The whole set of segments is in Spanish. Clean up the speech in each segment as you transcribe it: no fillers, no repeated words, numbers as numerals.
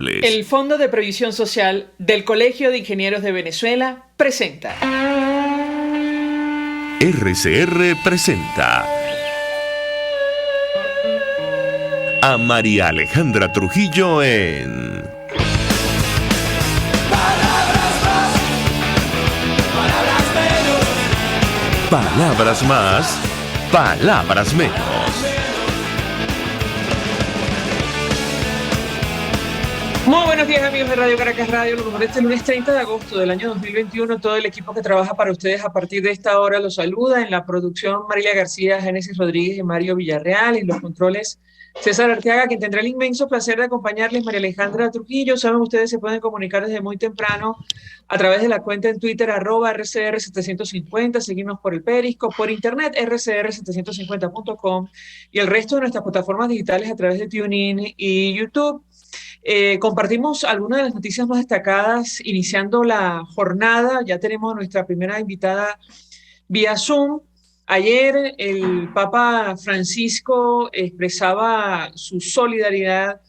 El Fondo de Previsión Social del Colegio de Ingenieros de Venezuela presenta. RCR presenta a María Alejandra Trujillo en Palabras más, palabras menos. Palabras más, palabras menos. Muy buenos días, amigos de Radio Caracas Radio. Lo mejor este lunes 30 de agosto del año 2021. Todo el equipo que trabaja para ustedes a partir de esta hora los saluda. En la producción, Marilia García, Génesis Rodríguez y Mario Villarreal. En los controles, César Arteaga, quien tendrá el inmenso placer de acompañarles, María Alejandra Trujillo. Saben, ustedes se pueden comunicar desde muy temprano a través de la cuenta en Twitter, @RCR750. Seguimos por el Periscope, por internet, rcr750.com y el resto de nuestras plataformas digitales a través de TuneIn y YouTube. Compartimos algunas de las noticias más destacadas iniciando la jornada. Ya tenemos a nuestra primera invitada vía Zoom. Ayer el Papa Francisco expresaba su solidaridad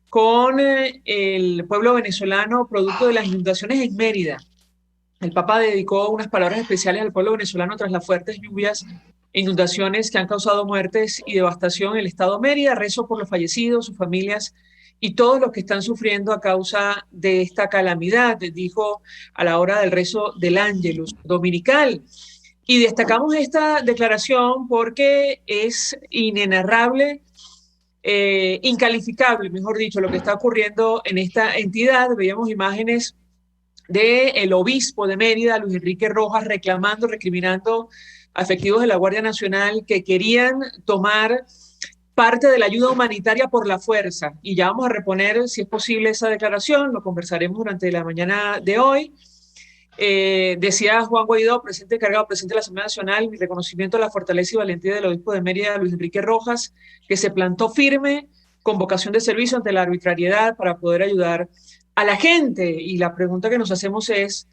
con el pueblo venezolano producto de las inundaciones en Mérida. El Papa dedicó unas palabras especiales al pueblo venezolano tras las fuertes lluvias e inundaciones que han causado muertes y devastación en el estado de Mérida. Rezo por los fallecidos, sus familias y todos los que están sufriendo a causa de esta calamidad, dijo a la hora del rezo del Ángelus dominical. Y destacamos esta declaración porque es inenarrable, incalificable, mejor dicho, lo que está ocurriendo en esta entidad. Veíamos imágenes del obispo de Mérida, Luis Enrique Rojas, reclamando, recriminando a efectivos de la Guardia Nacional que querían tomar parte de la ayuda humanitaria por la fuerza. Y ya vamos a reponer, si es posible, esa declaración. Lo conversaremos durante la mañana de hoy. Decía Juan Guaidó, presidente encargado, presidente de la Asamblea Nacional, mi reconocimiento a la fortaleza y valentía del obispo de Mérida, Luis Enrique Rojas, que se plantó firme con vocación de servicio ante la arbitrariedad para poder ayudar a la gente. Y la pregunta que nos hacemos es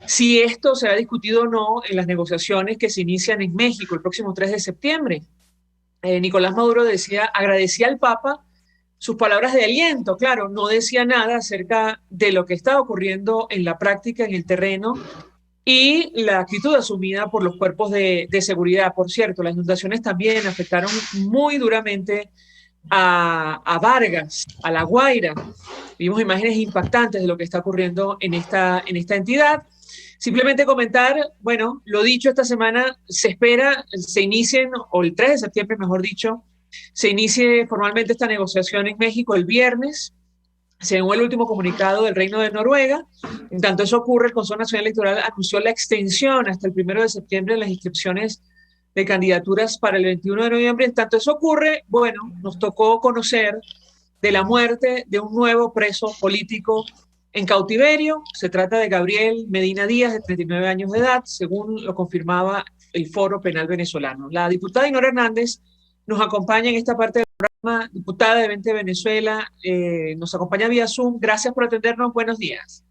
si esto será discutido o no en las negociaciones que se inician en México el próximo 3 de septiembre. Nicolás Maduro agradecía al Papa sus palabras de aliento. Claro, no decía nada acerca de lo que estaba ocurriendo en la práctica, en el terreno, y la actitud asumida por los cuerpos de seguridad. Por cierto, las inundaciones también afectaron muy duramente a Vargas, a La Guaira. Vimos imágenes impactantes de lo que está ocurriendo en esta entidad. Simplemente comentar, bueno, lo dicho, esta semana se espera, se inicien, o el 3 de septiembre, mejor dicho, se inicie formalmente esta negociación en México el viernes, según el último comunicado del Reino de Noruega. En tanto eso ocurre, el Consejo Nacional Electoral anunció la extensión hasta el 1 de septiembre de las inscripciones de candidaturas para el 21 de noviembre. En tanto eso ocurre, bueno, nos tocó conocer de la muerte de un nuevo preso político en cautiverio. Se trata de Gabriel Medina Díaz, de 39 años de edad, según lo confirmaba el Foro Penal Venezolano. La diputada Dinora Hernández nos acompaña en esta parte del programa, diputada de 20 Venezuela, nos acompaña vía Zoom. Gracias por atendernos, buenos días.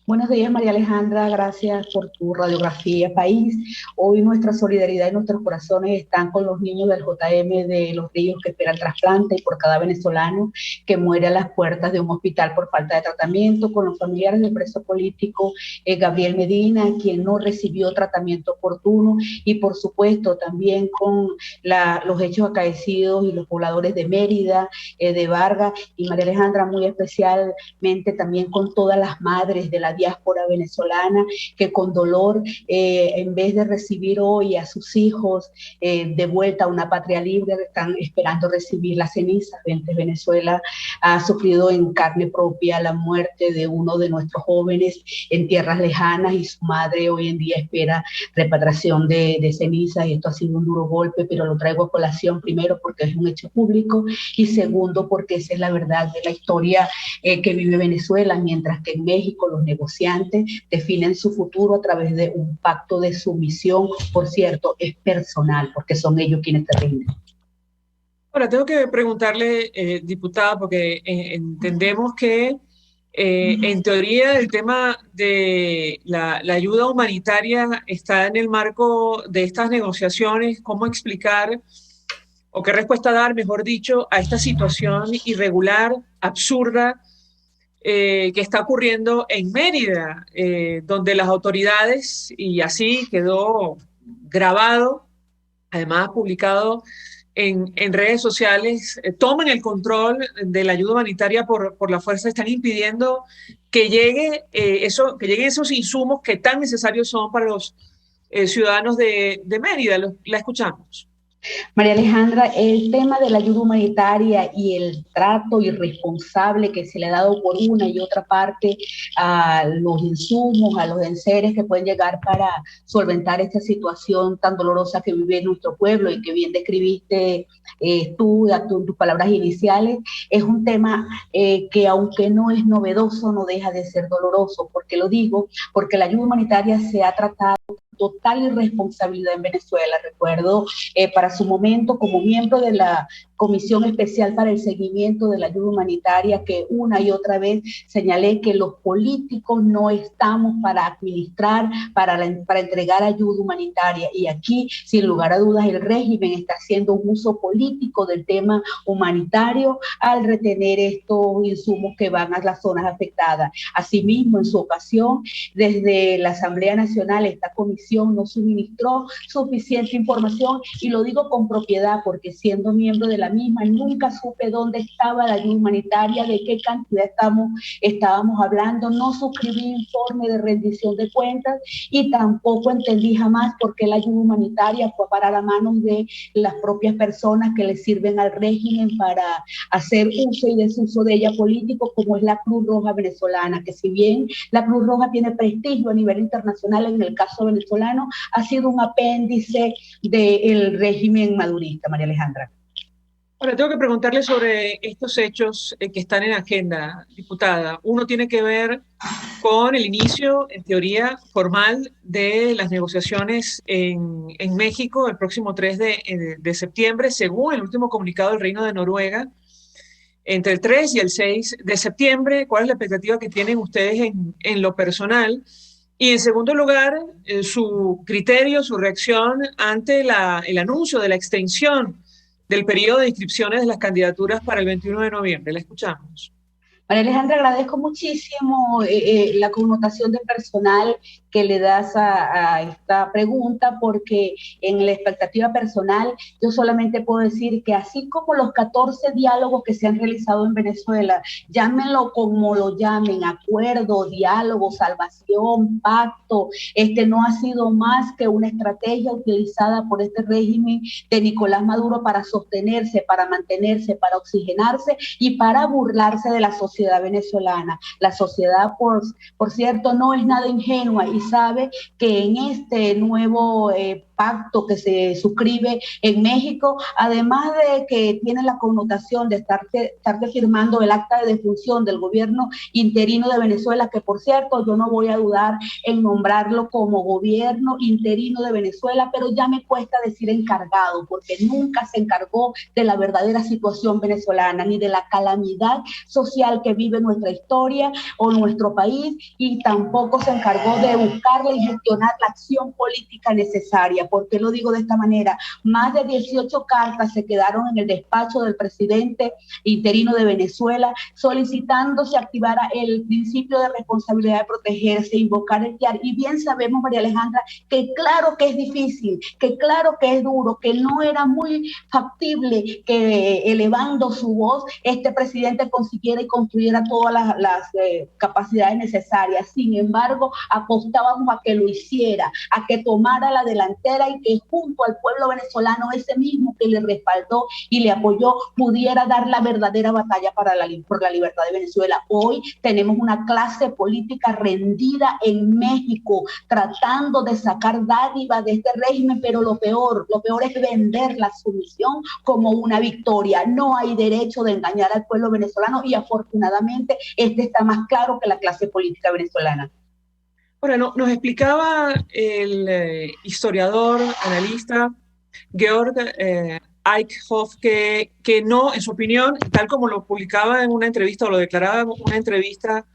Buenos días, María Alejandra, gracias por tu radiografía país. Hoy nuestra solidaridad y nuestros corazones están con los niños del JM de Los Ríos que esperan trasplante y por cada venezolano que muere a las puertas de un hospital por falta de tratamiento, con los familiares del preso político Gabriel Medina, quien no recibió tratamiento oportuno, y por supuesto también con los hechos acaecidos y los pobladores de Mérida, de Vargas, y María Alejandra, muy especialmente también con todas las madres de la diáspora venezolana que con dolor, en vez de recibir hoy a sus hijos de vuelta a una patria libre, están esperando recibir las cenizas. Venezuela ha sufrido en carne propia la muerte de uno de nuestros jóvenes en tierras lejanas, y su madre hoy en día espera repatriación de cenizas, y esto ha sido un duro golpe, pero lo traigo a colación primero porque es un hecho público, y segundo porque esa es la verdad de la historia que vive Venezuela, mientras que en México los negociantes definen su futuro a través de un pacto de sumisión. Por cierto, es personal, porque son ellos quienes te rinden. Ahora, tengo que preguntarle, diputada, porque entendemos que en teoría el tema de la ayuda humanitaria está en el marco de estas negociaciones. ¿Cómo explicar o qué respuesta dar, mejor dicho, a esta situación irregular, absurda, que está ocurriendo en Mérida, donde las autoridades, y así quedó grabado, además publicado en redes sociales, toman el control de la ayuda humanitaria por la fuerza, están impidiendo que que lleguen esos insumos que tan necesarios son para los ciudadanos de Mérida. La escuchamos. María Alejandra, el tema de la ayuda humanitaria y el trato irresponsable que se le ha dado por una y otra parte a los insumos, a los enseres que pueden llegar para solventar esta situación tan dolorosa que vive nuestro pueblo y que bien describiste tú en tus palabras iniciales, es un tema que aunque no es novedoso, no deja de ser doloroso. ¿Por qué lo digo? Porque la ayuda humanitaria se ha tratado total irresponsabilidad en Venezuela. Recuerdo para su momento como miembro de la Comisión Especial para el Seguimiento de la Ayuda Humanitaria que una y otra vez señalé que los políticos no estamos para administrar, para entregar ayuda humanitaria, y aquí sin lugar a dudas el régimen está haciendo un uso político del tema humanitario al retener estos insumos que van a las zonas afectadas. Asimismo, en su ocasión, desde la Asamblea Nacional, esta comisión no suministró suficiente información, y lo digo con propiedad porque siendo miembro de la misma nunca supe dónde estaba la ayuda humanitaria, de qué cantidad estábamos hablando, no suscribí informe de rendición de cuentas y tampoco entendí jamás por qué la ayuda humanitaria fue a parar a manos de las propias personas que le sirven al régimen para hacer uso y desuso de ella político, como es la Cruz Roja venezolana, que si bien la Cruz Roja tiene prestigio a nivel internacional, en el caso venezolano ha sido un apéndice del régimen madurista. María Alejandra. Ahora, tengo que preguntarle sobre estos hechos que están en agenda, diputada. Uno tiene que ver con el inicio, en teoría formal, de las negociaciones en México el próximo 3 de septiembre, según el último comunicado del Reino de Noruega, entre el 3 y el 6 de septiembre. ¿Cuál es la expectativa que tienen ustedes en lo personal? Y en segundo lugar, su criterio, su reacción ante el anuncio de la extensión del periodo de inscripciones de las candidaturas para el 21 de noviembre. La escuchamos. María Alejandra, agradezco muchísimo la connotación de personal que le das a esta pregunta, porque en la expectativa personal yo solamente puedo decir que así como los 14 diálogos que se han realizado en Venezuela, llámenlo como lo llamen, acuerdo, diálogo, salvación, pacto, no ha sido más que una estrategia utilizada por este régimen de Nicolás Maduro para sostenerse, para mantenerse, para oxigenarse y para burlarse de la sociedad venezolana. La sociedad, por cierto, no es nada ingenua y sabe que en este nuevo pacto que se suscribe en México, además de que tiene la connotación de estarte firmando el acta de defunción del gobierno interino de Venezuela, que por cierto yo no voy a dudar en nombrarlo como gobierno interino de Venezuela, pero ya me cuesta decir encargado, porque nunca se encargó de la verdadera situación venezolana, ni de la calamidad social que vive nuestra historia o nuestro país, y tampoco se encargó de buscarle y gestionar la acción política necesaria. ¿Por qué lo digo de esta manera? Más de 18 cartas se quedaron en el despacho del presidente interino de Venezuela solicitando se activara el principio de responsabilidad de protegerse, invocar el TIAR. Y bien sabemos, María Alejandra, que claro que es difícil, que claro que es duro, que no era muy factible que elevando su voz este presidente consiguiera y construyera todas las capacidades necesarias. Sin embargo, apostábamos a que lo hiciera, a que tomara la delantera y que junto al pueblo venezolano, ese mismo que le respaldó y le apoyó, pudiera dar la verdadera batalla por la libertad de Venezuela. Hoy tenemos una clase política rendida en México, tratando de sacar dádivas de este régimen, pero lo peor es vender la sumisión como una victoria. No hay derecho de engañar al pueblo venezolano y afortunadamente está más claro que la clase política venezolana. Bueno, nos explicaba el historiador, analista Georg Eickhoff que no, en su opinión, tal como lo publicaba en una entrevista o lo declaraba en una entrevista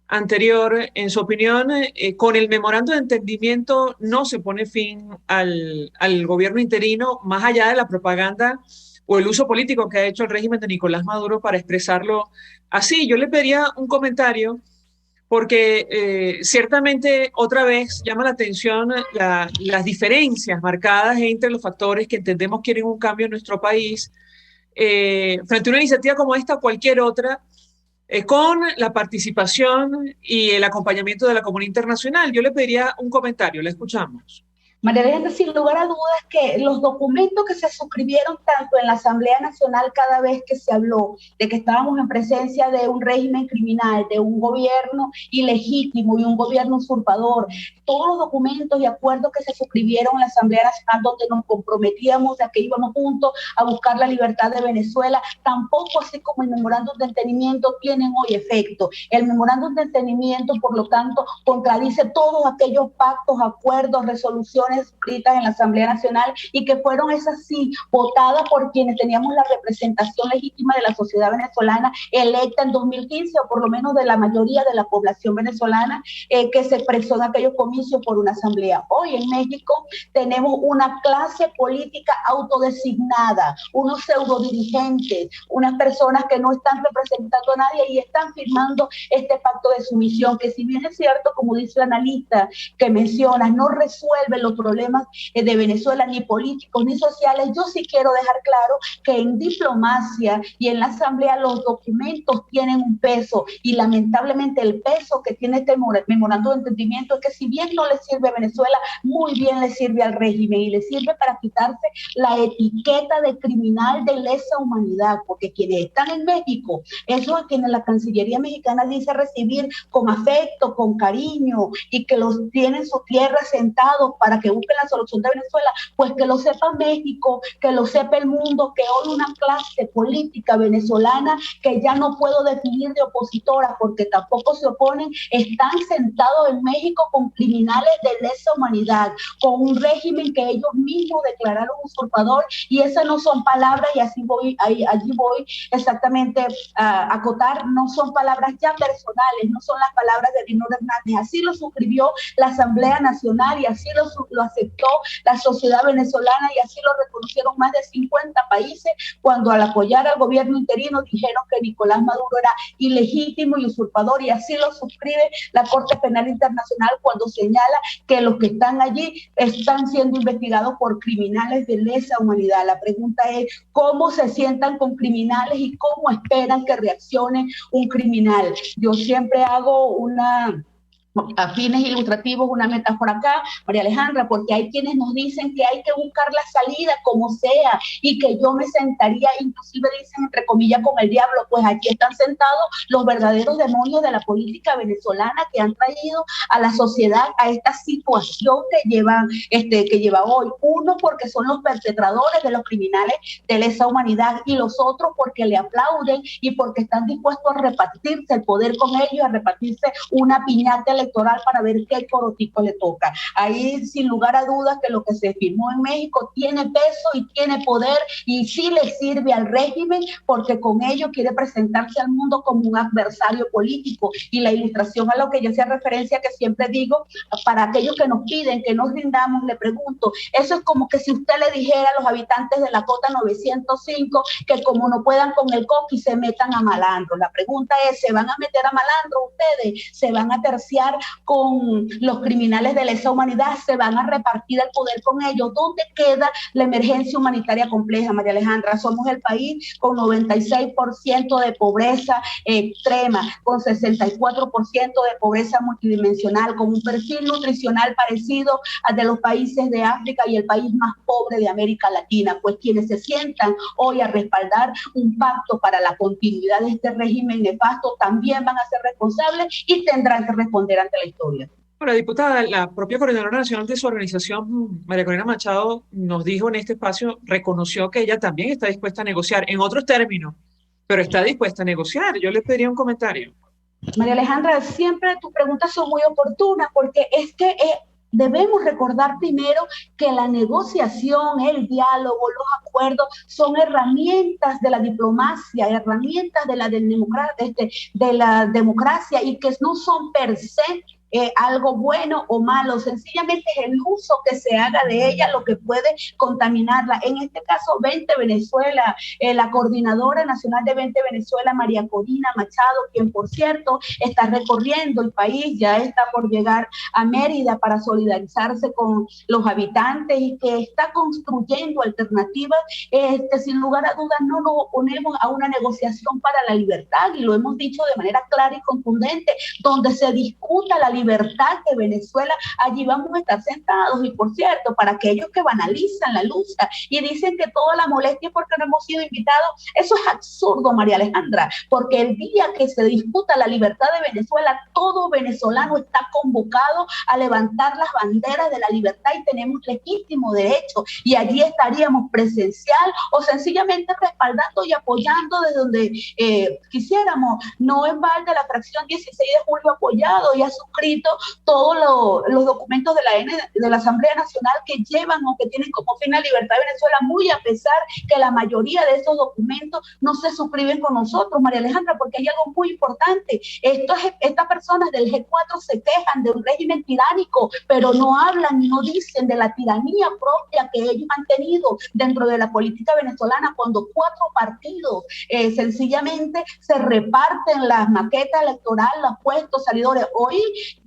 anterior, en su opinión, con el memorando de entendimiento no se pone fin al gobierno interino, más allá de la propaganda o el uso político que ha hecho el régimen de Nicolás Maduro para expresarlo así. Yo le pediría un comentario porque ciertamente otra vez llama la atención las diferencias marcadas entre los factores que entendemos quieren un cambio en nuestro país frente a una iniciativa como esta o cualquier otra, con la participación y el acompañamiento de la comunidad internacional. Yo le pediría un comentario, le escuchamos. María Alejandra, sin lugar a dudas que los documentos que se suscribieron tanto en la Asamblea Nacional cada vez que se habló de que estábamos en presencia de un régimen criminal, de un gobierno ilegítimo y un gobierno usurpador, todos los documentos y acuerdos que se suscribieron en la Asamblea Nacional donde nos comprometíamos a que íbamos juntos a buscar la libertad de Venezuela, tampoco así como el memorándum de entendimiento tienen hoy efecto. El memorándum de entendimiento, por lo tanto, contradice todos aquellos pactos, acuerdos, resoluciones escritas en la Asamblea Nacional y que fueron esas sí votadas por quienes teníamos la representación legítima de la sociedad venezolana electa en 2015 o por lo menos de la mayoría de la población venezolana que se expresó en aquellos comicios por una asamblea. Hoy en México tenemos una clase política autodesignada, unos pseudodirigentes, unas personas que no están representando a nadie y están firmando este pacto de sumisión que, si bien es cierto, como dice el analista que mencionas, no resuelve los problemas de Venezuela, ni políticos ni sociales, yo sí quiero dejar claro que en diplomacia y en la asamblea los documentos tienen un peso y lamentablemente el peso que tiene este memorándum de entendimiento es que si bien no le sirve a Venezuela, muy bien le sirve al régimen y le sirve para quitarse la etiqueta de criminal de lesa humanidad, porque quienes están en México, eso a quienes la Cancillería mexicana dice recibir con afecto, con cariño y que los tienen en su tierra sentados para que busquen la solución de Venezuela, pues que lo sepa México, que lo sepa el mundo, que hoy una clase política venezolana que ya no puedo definir de opositora porque tampoco se oponen, están sentados en México con criminales de lesa humanidad, con un régimen que ellos mismos declararon usurpador, y esas no son palabras, y así voy, allí voy exactamente a acotar, no son palabras ya personales, no son las palabras de Dinora Hernández, así lo suscribió la Asamblea Nacional y así lo aceptó la sociedad venezolana y así lo reconocieron más de 50 países cuando al apoyar al gobierno interino dijeron que Nicolás Maduro era ilegítimo y usurpador, y así lo suscribe la Corte Penal Internacional cuando señala que los que están allí están siendo investigados por criminales de lesa humanidad. La pregunta es cómo se sientan con criminales y cómo esperan que reaccione un criminal. Yo siempre hago a fines ilustrativos una metáfora acá, María Alejandra, porque hay quienes nos dicen que hay que buscar la salida como sea y que yo me sentaría, inclusive dicen entre comillas, con el diablo. Pues aquí están sentados los verdaderos demonios de la política venezolana que han traído a la sociedad a esta situación que lleva hoy. Uno porque son los perpetradores de los criminales de lesa humanidad y los otros porque le aplauden y porque están dispuestos a repartirse el poder con ellos, a repartirse una piñata electoral para ver qué corotico le toca. Ahí sin lugar a dudas que lo que se firmó en México tiene peso y tiene poder y sí le sirve al régimen porque con ello quiere presentarse al mundo como un adversario político. Y la ilustración a lo que yo hacía referencia, que siempre digo, para aquellos que nos piden que nos rindamos, le pregunto, eso es como que si usted le dijera a los habitantes de la Cota 905 que como no puedan con el coqui se metan a malandro. La pregunta es, ¿se van a meter a malandro ustedes? ¿Se van a terciar con los criminales de lesa humanidad? ¿Se van a repartir el poder con ellos? ¿Dónde queda la emergencia humanitaria compleja, María Alejandra? Somos el país con 96% de pobreza extrema, con 64% de pobreza multidimensional, con un perfil nutricional parecido al de los países de África y el país más pobre de América Latina. Pues quienes se sientan hoy a respaldar un pacto para la continuidad de este régimen nefasto también van a ser responsables y tendrán que responder ante la historia. Bueno, diputada, la propia coordinadora nacional de su organización, María Corina Machado, nos dijo en este espacio, reconoció que ella también está dispuesta a negociar, en otros términos, pero está dispuesta a negociar. Yo le pediría un comentario. María Alejandra, siempre tus preguntas son muy oportunas porque es que debemos recordar primero que la negociación, el diálogo, los acuerdos son herramientas de la diplomacia, herramientas de la democracia y que no son per se algo bueno o malo, sencillamente es el uso que se haga de ella lo que puede contaminarla. En este caso, 20 Venezuela, la coordinadora nacional de 20 Venezuela, María Corina Machado, quien por cierto está recorriendo el país, ya está por llegar a Mérida para solidarizarse con los habitantes y que está construyendo alternativas, sin lugar a dudas no nos oponemos a una negociación para la libertad, y lo hemos dicho de manera clara y contundente, donde se discuta la libertad de Venezuela, allí vamos a estar sentados. Y por cierto, para aquellos que banalizan la lucha y dicen que toda la molestia es porque no hemos sido invitados, eso es absurdo, María Alejandra, porque el día que se disputa la libertad de Venezuela, todo venezolano está convocado a levantar las banderas de la libertad y tenemos legítimo derecho, y allí estaríamos presencial o sencillamente respaldando y apoyando desde donde quisiéramos. No en balde la fracción 16 de julio ha apoyado y ha suscrito todos los documentos de la Asamblea Nacional que llevan o que tienen como fin la libertad de Venezuela, muy a pesar que la mayoría de esos documentos no se suscriben con nosotros, María Alejandra, porque hay algo muy importante. Estas personas del G4 se quejan de un régimen tiránico, pero no hablan y no dicen de la tiranía propia que ellos han tenido dentro de la política venezolana, cuando 4 partidos sencillamente se reparten las maquetas electorales, los puestos salidores. Hoy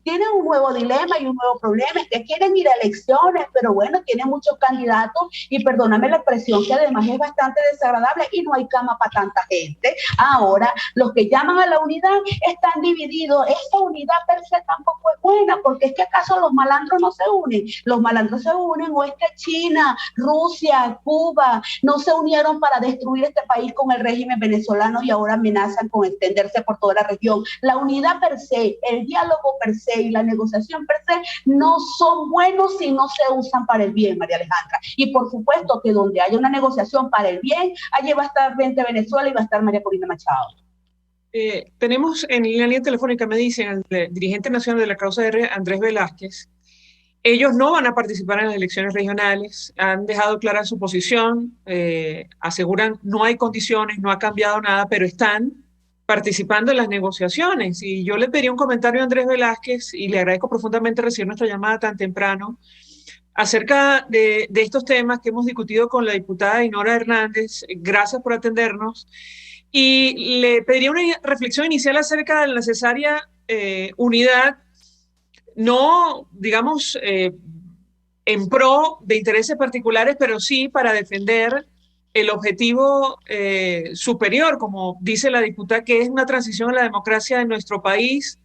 tienen un nuevo dilema y un nuevo problema, es que quieren ir a elecciones, pero bueno, tienen muchos candidatos y perdóname la expresión, que además es bastante desagradable y no hay cama para tanta gente. Ahora, los que llaman a la unidad están divididos. Esa unidad per se tampoco es buena, porque es que acaso los malandros no se unen. Los malandros se unen, o es que China, Rusia, Cuba no se unieron para destruir este país con el régimen venezolano y ahora amenazan con extenderse por toda la región. La unidad per se, el diálogo per se y la negociación per se no son buenos si no se usan para el bien, María Alejandra. Y por supuesto que donde haya una negociación para el bien, allí va a estar 20 Venezuela y va a estar María Corina Machado. Tenemos en la línea telefónica, me dicen, el dirigente nacional de la causa R, Andrés Velázquez. Ellos no van a participar en las elecciones regionales, han dejado clara su posición, aseguran no hay condiciones, no ha cambiado nada, pero están participando en las negociaciones. Y yo le pedí un comentario a Andrés Velázquez y le agradezco profundamente recibir nuestra llamada tan temprano acerca de estos temas que hemos discutido con la diputada Dinora Hernández. Gracias por atendernos. Y le pediría una reflexión inicial acerca de la necesaria unidad, no, digamos, en pro de intereses particulares, pero sí para defender el objetivo superior, como dice la diputada, que es una transición a la democracia en nuestro país,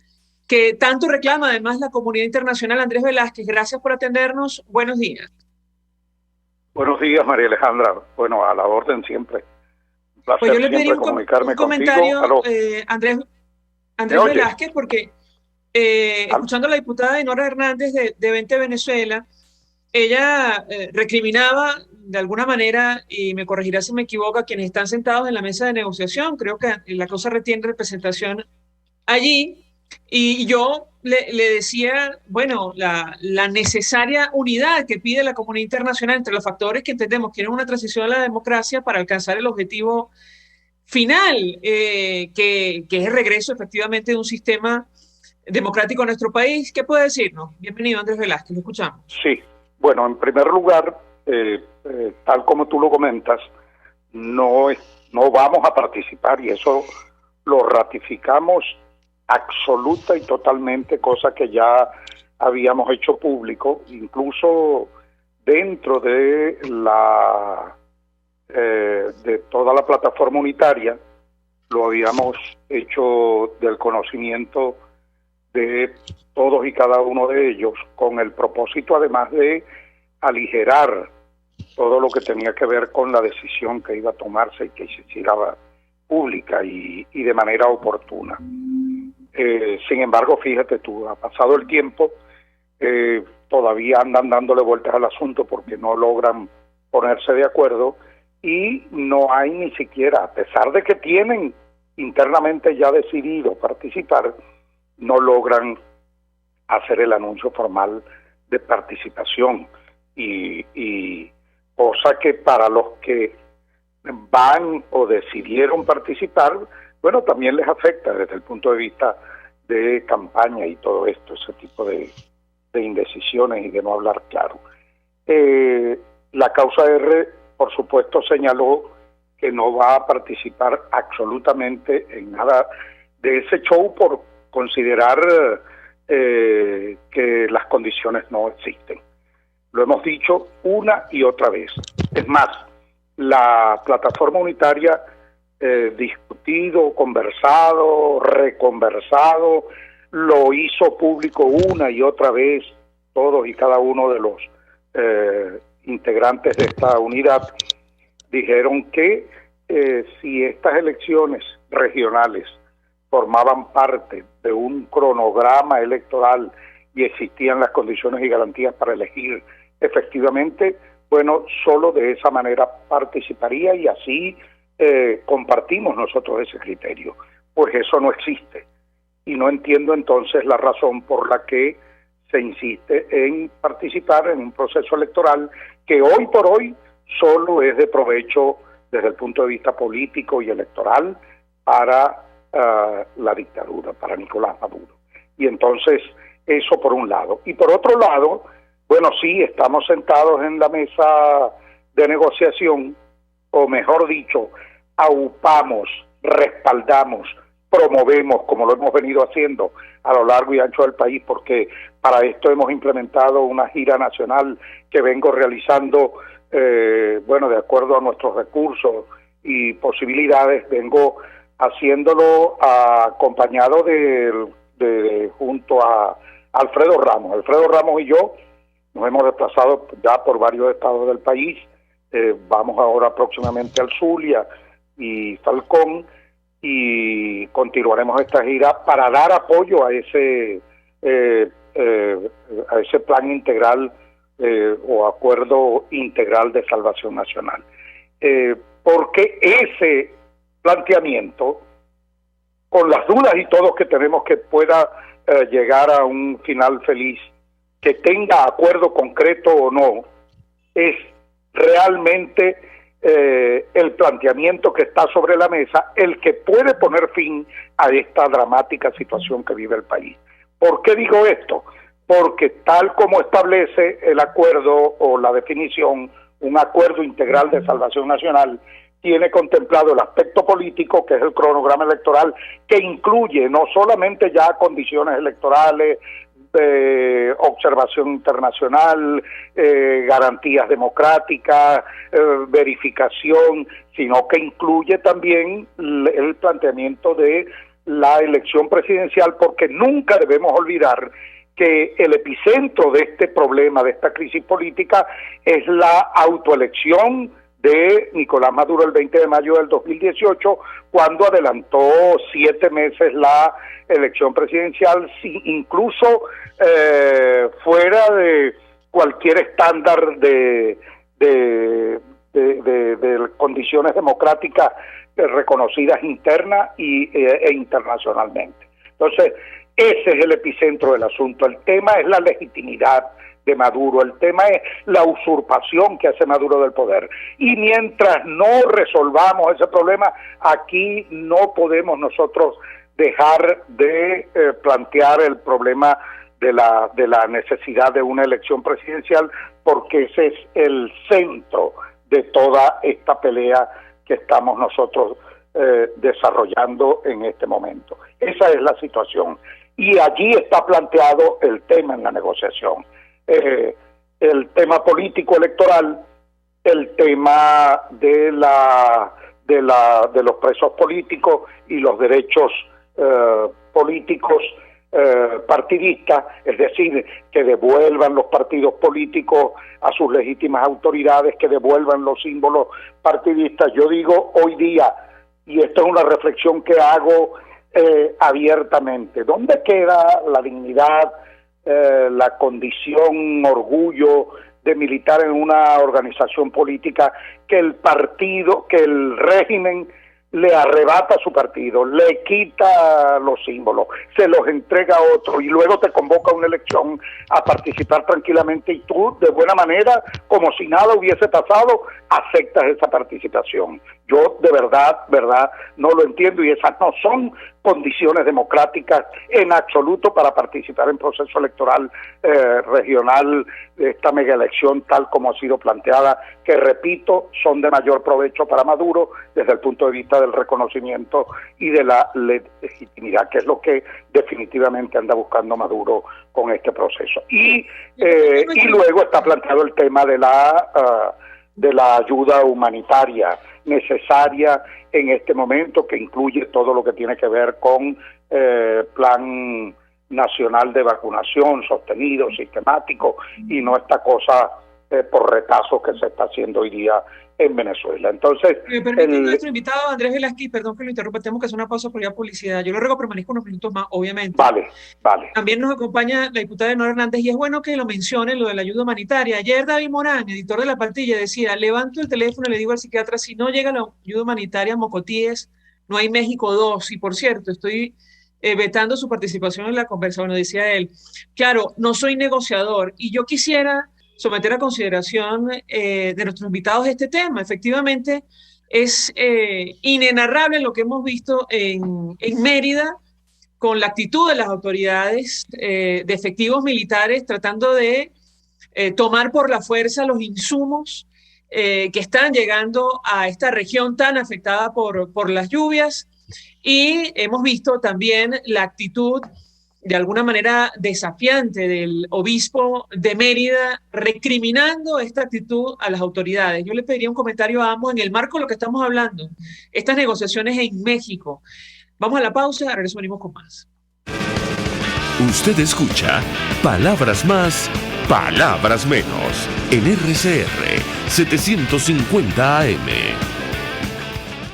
que tanto reclama además la comunidad internacional. Andrés Velázquez, gracias por atendernos. Buenos días. Buenos días, María Alejandra. Bueno, a la orden siempre. Un placer pues yo le pediría comunicarme un comentario, Andrés ¿Me oye? Velázquez, porque escuchando a la diputada Dinora Hernández de 20 Venezuela, ella recriminaba de alguna manera, y me corregirá si me equivoco, a quienes están sentados en la mesa de negociación. Creo que la causa retiene representación allí, y yo le decía, bueno, la necesaria unidad que pide la comunidad internacional entre los factores que entendemos quieren una transición a la democracia para alcanzar el objetivo final, que es el regreso efectivamente de un sistema democrático a nuestro país. ¿Qué puede decirnos? Bienvenido, Andrés Velázquez, lo escuchamos. Sí, bueno, en primer lugar, tal como tú lo comentas, no vamos a participar, y eso lo ratificamos absoluta y totalmente, cosa que ya habíamos hecho público, incluso dentro de de toda la plataforma unitaria, lo habíamos hecho del conocimiento de todos y cada uno de ellos, con el propósito además de aligerar todo lo que tenía que ver con la decisión que iba a tomarse y que se hiciera pública y de manera oportuna. Sin embargo, fíjate tú, ha pasado el tiempo, todavía andan dándole vueltas al asunto porque no logran ponerse de acuerdo, y no hay ni siquiera, a pesar de que tienen internamente ya decidido participar, no logran hacer el anuncio formal de participación, y cosa que para los que van o decidieron participar, bueno, también les afecta desde el punto de vista de campaña y todo esto, ese tipo de indecisiones y de no hablar claro. La causa R, por supuesto, señaló que no va a participar absolutamente en nada de ese show por considerar que las condiciones no existen. Lo hemos dicho una y otra vez. Es más, la plataforma unitaria discutido, conversado, reconversado, lo hizo público una y otra vez todos y cada uno de los integrantes de esta unidad dijeron que si estas elecciones regionales formaban parte de un cronograma electoral y existían las condiciones y garantías para elegir efectivamente, bueno, solo de esa manera participaría y así compartimos nosotros ese criterio. Pues eso no existe y no entiendo entonces la razón por la que se insiste en participar en un proceso electoral que hoy por hoy solo es de provecho desde el punto de vista político y electoral para la dictadura, para Nicolás Maduro. Y entonces, eso por un lado. Y por otro lado, bueno, sí, estamos sentados en la mesa de negociación, o mejor dicho, aupamos, respaldamos, promovemos, como lo hemos venido haciendo a lo largo y ancho del país, porque para esto hemos implementado una gira nacional que vengo realizando, bueno, de acuerdo a nuestros recursos y posibilidades, vengo haciéndolo acompañado junto a Alfredo Ramos. Alfredo Ramos y yo nos hemos desplazado ya por varios estados del país, vamos ahora próximamente al Zulia y Falcón, y continuaremos esta gira para dar apoyo a ese plan integral o acuerdo integral de salvación nacional. Porque ese planteamiento, con las dudas y todos que tenemos que pueda llegar a un final feliz, que tenga acuerdo concreto o no, es realmente el planteamiento que está sobre la mesa, el que puede poner fin a esta dramática situación que vive el país. ¿Por qué digo esto? Porque tal como establece el acuerdo o la definición, un acuerdo integral de salvación nacional, tiene contemplado el aspecto político, que es el cronograma electoral, que incluye no solamente ya condiciones electorales, observación internacional, garantías democráticas, verificación, sino que incluye también el planteamiento de la elección presidencial, porque nunca debemos olvidar que el epicentro de este problema, de esta crisis política, es la autoelección de Nicolás Maduro el 20 de mayo del 2018, cuando adelantó 7 meses la elección presidencial, incluso fuera de cualquier estándar de condiciones democráticas reconocidas interna e internacionalmente. Entonces, ese es el epicentro del asunto. El tema es la legitimidad de Maduro, el tema es la usurpación que hace Maduro del poder. Y mientras no resolvamos ese problema, aquí no podemos nosotros dejar de plantear el problema de la necesidad de una elección presidencial, porque ese es el centro de toda esta pelea que estamos nosotros desarrollando en este momento. Esa es la situación. Y allí está planteado el tema en la negociación. El tema político electoral, el tema de los presos políticos y los derechos políticos partidistas, es decir, que devuelvan los partidos políticos a sus legítimas autoridades, que devuelvan los símbolos partidistas. Yo digo hoy día, y esto es una reflexión que hago abiertamente, ¿dónde queda la dignidad, la condición, orgullo de militar en una organización política que el partido, que el régimen le arrebata su partido, le quita los símbolos, se los entrega a otro y luego te convoca a una elección a participar tranquilamente y tú, de buena manera, como si nada hubiese pasado, aceptas esa participación. Yo de verdad, no lo entiendo y esas no son condiciones democráticas en absoluto para participar en proceso electoral regional, esta mega elección tal como ha sido planteada, que repito, son de mayor provecho para Maduro desde el punto de vista del reconocimiento y de la legitimidad, que es lo que definitivamente anda buscando Maduro con este proceso. Y luego está planteado el tema de la ayuda humanitaria necesaria en este momento, que incluye todo lo que tiene que ver con plan nacional de vacunación sostenido, sistemático, y no esta cosa por retazos que se está haciendo hoy día en Venezuela. Entonces, me permite nuestro invitado Andrés Velázquez, perdón que lo interrumpa, tenemos que hacer una pausa por la publicidad. Yo le ruego permanezca unos minutos más, obviamente. Vale. También nos acompaña la diputada Nora Hernández, y es bueno que lo mencione, lo de la ayuda humanitaria. Ayer David Morán, editor de La Partilla, decía, levanto el teléfono y le digo al psiquiatra, si no llega la ayuda humanitaria a Mocotíes, no hay México 2. Y por cierto, estoy vetando su participación en la conversación, decía él. Claro, no soy negociador, y yo quisiera someter a consideración de nuestros invitados este tema. Efectivamente, es inenarrable lo que hemos visto en Mérida con la actitud de las autoridades, de efectivos militares tratando de tomar por la fuerza los insumos que están llegando a esta región tan afectada por las lluvias. Y hemos visto también la actitud de alguna manera desafiante del obispo de Mérida, recriminando esta actitud a las autoridades. Yo le pediría un comentario a ambos en el marco de lo que estamos hablando, estas negociaciones en México. Vamos a la pausa, regreso, venimos con más. Usted escucha Palabras Más, Palabras Menos, en RCR 750 AM.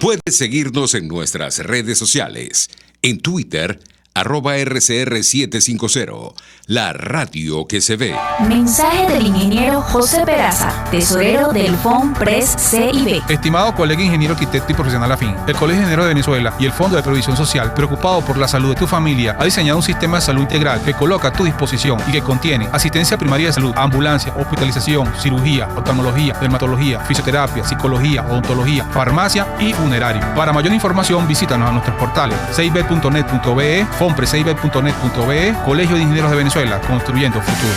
Puedes seguirnos en nuestras redes sociales, en Twitter, @RCR750, la radio que se ve. Mensaje del ingeniero José Peraza, tesorero del FONPRES CIB. Estimado colega ingeniero, arquitecto y profesional afín, el Colegio de Ingenieros de Venezuela y el Fondo de Previsión Social, preocupado por la salud de tu familia, ha diseñado un sistema de salud integral que coloca a tu disposición y que contiene asistencia primaria de salud, ambulancia, hospitalización, cirugía, oftalmología, dermatología, fisioterapia, psicología, odontología, farmacia y funerario. Para mayor información, visítanos a nuestros portales cib.net.be, fonpresib.net.be, Colegio de Ingenieros de Venezuela, construyendo futuro.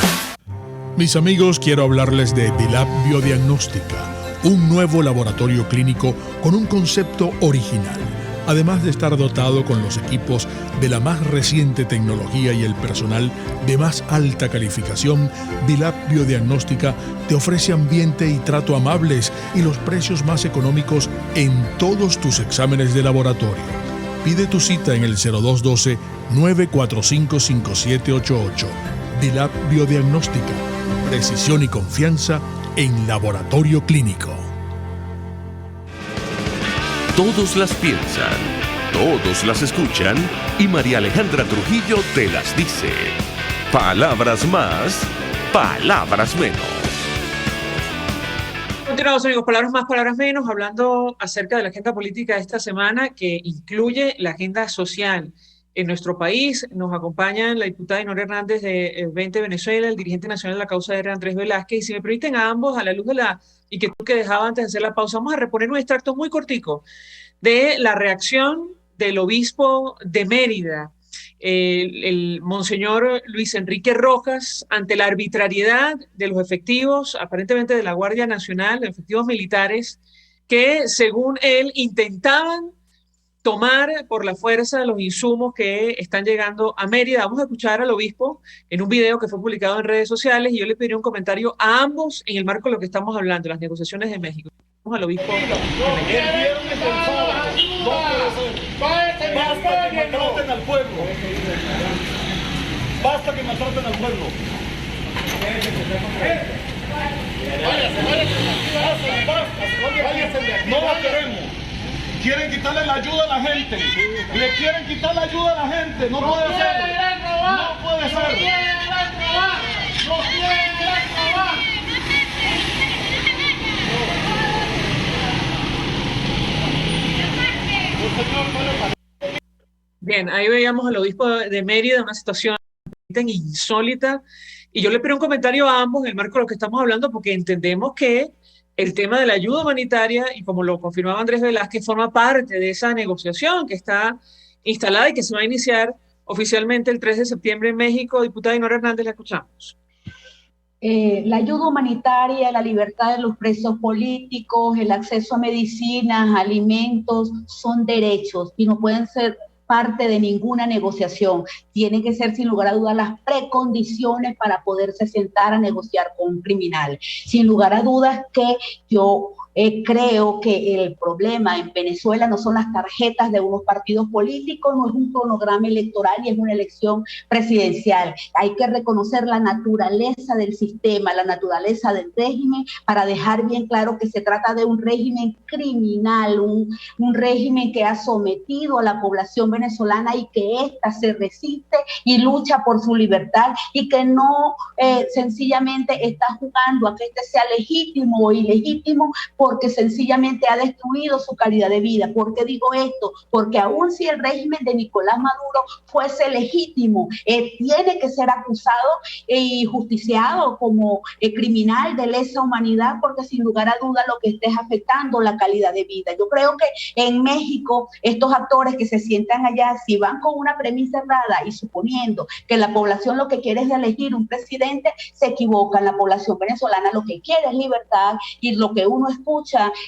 Mis amigos, quiero hablarles de Dilab Biodiagnóstica, un nuevo laboratorio clínico con un concepto original. Además de estar dotado con los equipos de la más reciente tecnología y el personal de más alta calificación, Dilab Biodiagnóstica te ofrece ambiente y trato amables y los precios más económicos en todos tus exámenes de laboratorio. Pide tu cita en el 0212-945-5788. Dilab Biodiagnóstica. Precisión y confianza en laboratorio clínico. Todos las piensan, todos las escuchan y María Alejandra Trujillo te las dice. Palabras más, palabras menos. Continuamos, amigos, palabras más, palabras menos, hablando acerca de la agenda política de esta semana, que incluye la agenda social en nuestro país. Nos acompañan la diputada Nora Hernández de 20 Venezuela, el dirigente nacional de la causa R, Andrés Velázquez, y si me permiten a ambos, a la luz de la inquietud que dejaba antes de hacer la pausa, vamos a reponer un extracto muy cortico de la reacción del obispo de Mérida, el monseñor Luis Enrique Rojas, ante la arbitrariedad de los efectivos, aparentemente de la Guardia Nacional, de efectivos militares, que según él intentaban tomar por la fuerza los insumos que están llegando a Mérida. Vamos a escuchar al obispo en un video que fue publicado en redes sociales y yo le pediría un comentario a ambos en el marco de lo que estamos hablando, las negociaciones de México. Vamos al obispo. Basta que maltraten al pueblo. Basta que maltraten al pueblo. No lo queremos. Quieren quitarle la ayuda a la gente. Le quieren quitar la ayuda a la gente. No puede ser. No puede ser. No quieren robar. Bien, ahí veíamos al obispo de Mérida, una situación tan insólita. Y yo le pido un comentario a ambos en el marco de lo que estamos hablando, porque entendemos que el tema de la ayuda humanitaria, y como lo confirmaba Andrés Velázquez, forma parte de esa negociación que está instalada y que se va a iniciar oficialmente el 3 de septiembre en México. Diputada Dinora Hernández, la escuchamos. La ayuda humanitaria, la libertad de los presos políticos, el acceso a medicinas, alimentos, son derechos y no pueden ser parte de ninguna negociación. Tienen que ser, sin lugar a dudas, las precondiciones para poderse sentar a negociar con un criminal. Sin lugar a dudas que yo creo que el problema en Venezuela no son las tarjetas de unos partidos políticos, no es un cronograma electoral y es una elección presidencial. Hay que reconocer la naturaleza del sistema, la naturaleza del régimen, para dejar bien claro que se trata de un régimen criminal, un régimen que ha sometido a la población venezolana y que ésta se resiste y lucha por su libertad y que no sencillamente está jugando a que este sea legítimo o ilegítimo, porque sencillamente ha destruido su calidad de vida. ¿Por qué digo esto? Porque aun si el régimen de Nicolás Maduro fuese legítimo, tiene que ser acusado y justiciado como criminal de lesa humanidad, porque sin lugar a duda lo que está es afectando la calidad de vida. Yo creo que en México estos actores que se sientan allá, si van con una premisa errada y suponiendo que la población lo que quiere es elegir un presidente, se equivocan. La población venezolana lo que quiere es libertad, y lo que uno escucha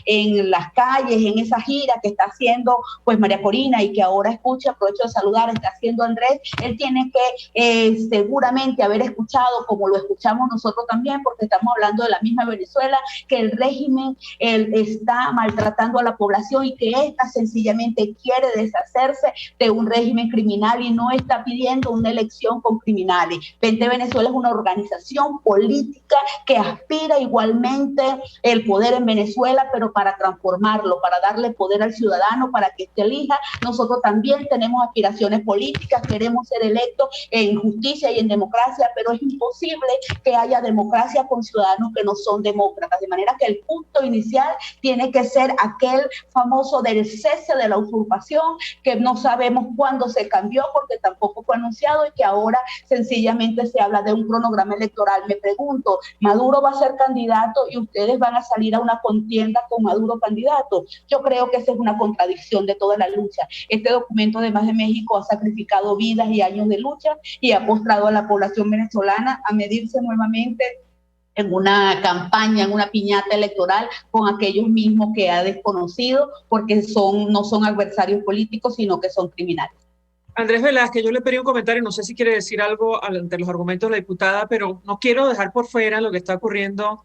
en las calles, en esa gira que está haciendo pues María Corina y que ahora escucha, aprovecho de saludar, está haciendo Andrés, él tiene que seguramente haber escuchado, como lo escuchamos nosotros también, porque estamos hablando de la misma Venezuela, que el régimen está maltratando a la población y que ésta sencillamente quiere deshacerse de un régimen criminal y no está pidiendo una elección con criminales. Vente Venezuela es una organización política que aspira igualmente el poder en Venezuela, pero para transformarlo, para darle poder al ciudadano, para que éste elija. Nosotros también tenemos aspiraciones políticas, queremos ser electos en justicia y en democracia, pero es imposible que haya democracia con ciudadanos que no son demócratas, de manera que el punto inicial tiene que ser aquel famoso del cese de la usurpación, que no sabemos cuándo se cambió porque tampoco fue anunciado y que ahora sencillamente se habla de un cronograma electoral. Me pregunto, ¿Maduro va a ser candidato y ustedes van a salir a una contienda con Maduro candidato? Yo creo que esa es una contradicción de toda la lucha. Este documento, además de México, ha sacrificado vidas y años de lucha y ha postrado a la población venezolana a medirse nuevamente en una campaña, en una piñata electoral con aquellos mismos que ha desconocido, porque no son adversarios políticos, sino que son criminales. Andrés Velázquez, yo le pedí un comentario, no sé si quiere decir algo ante los argumentos de la diputada, pero no quiero dejar por fuera lo que está ocurriendo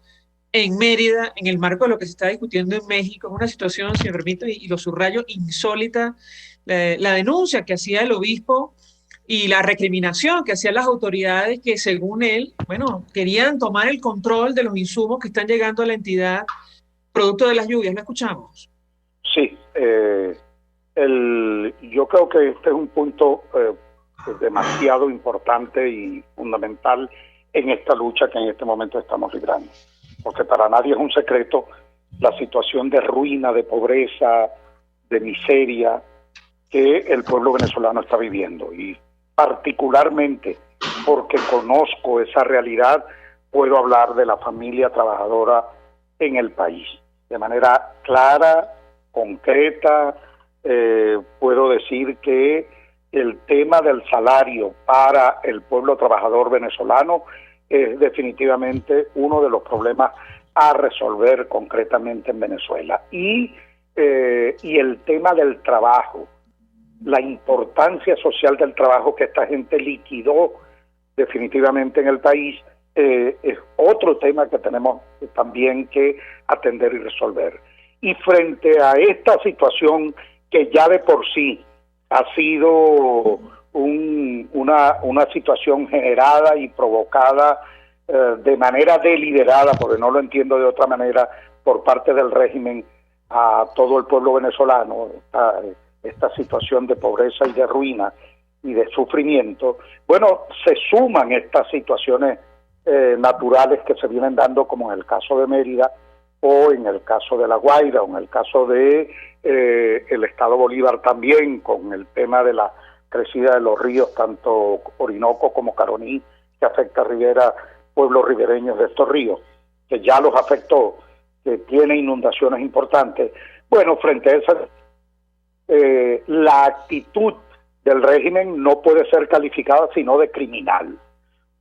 en Mérida, en el marco de lo que se está discutiendo en México. Es una situación, si me permite, y lo subrayo, insólita. La denuncia que hacía el obispo y la recriminación que hacían las autoridades que, según él, querían tomar el control de los insumos que están llegando a la entidad producto de las lluvias. ¿Lo escuchamos? Sí, yo creo que este es un punto demasiado importante y fundamental en esta lucha que en este momento estamos librando, porque para nadie es un secreto la situación de ruina, de pobreza, de miseria que el pueblo venezolano está viviendo, y particularmente porque conozco esa realidad, puedo hablar de la familia trabajadora en el país de manera clara, concreta. Puedo decir que el tema del salario para el pueblo trabajador venezolano es definitivamente uno de los problemas a resolver concretamente en Venezuela. Y el tema del trabajo, la importancia social del trabajo que esta gente liquidó definitivamente en el país, es otro tema que tenemos también que atender y resolver. Y frente a esta situación que ya de por sí ha sido una situación generada y provocada de manera deliberada, porque no lo entiendo de otra manera, por parte del régimen a todo el pueblo venezolano, esta situación de pobreza y de ruina y de sufrimiento, se suman estas situaciones naturales que se vienen dando, como en el caso de Mérida, o en el caso de La Guaira, o en el caso de el Estado Bolívar también, con el tema de la crecida de los ríos, tanto Orinoco como Caroní, que afecta a Rivera, pueblos ribereños de estos ríos, que ya los afectó, que tiene inundaciones importantes. Bueno, frente a esa, la actitud del régimen no puede ser calificada sino de criminal.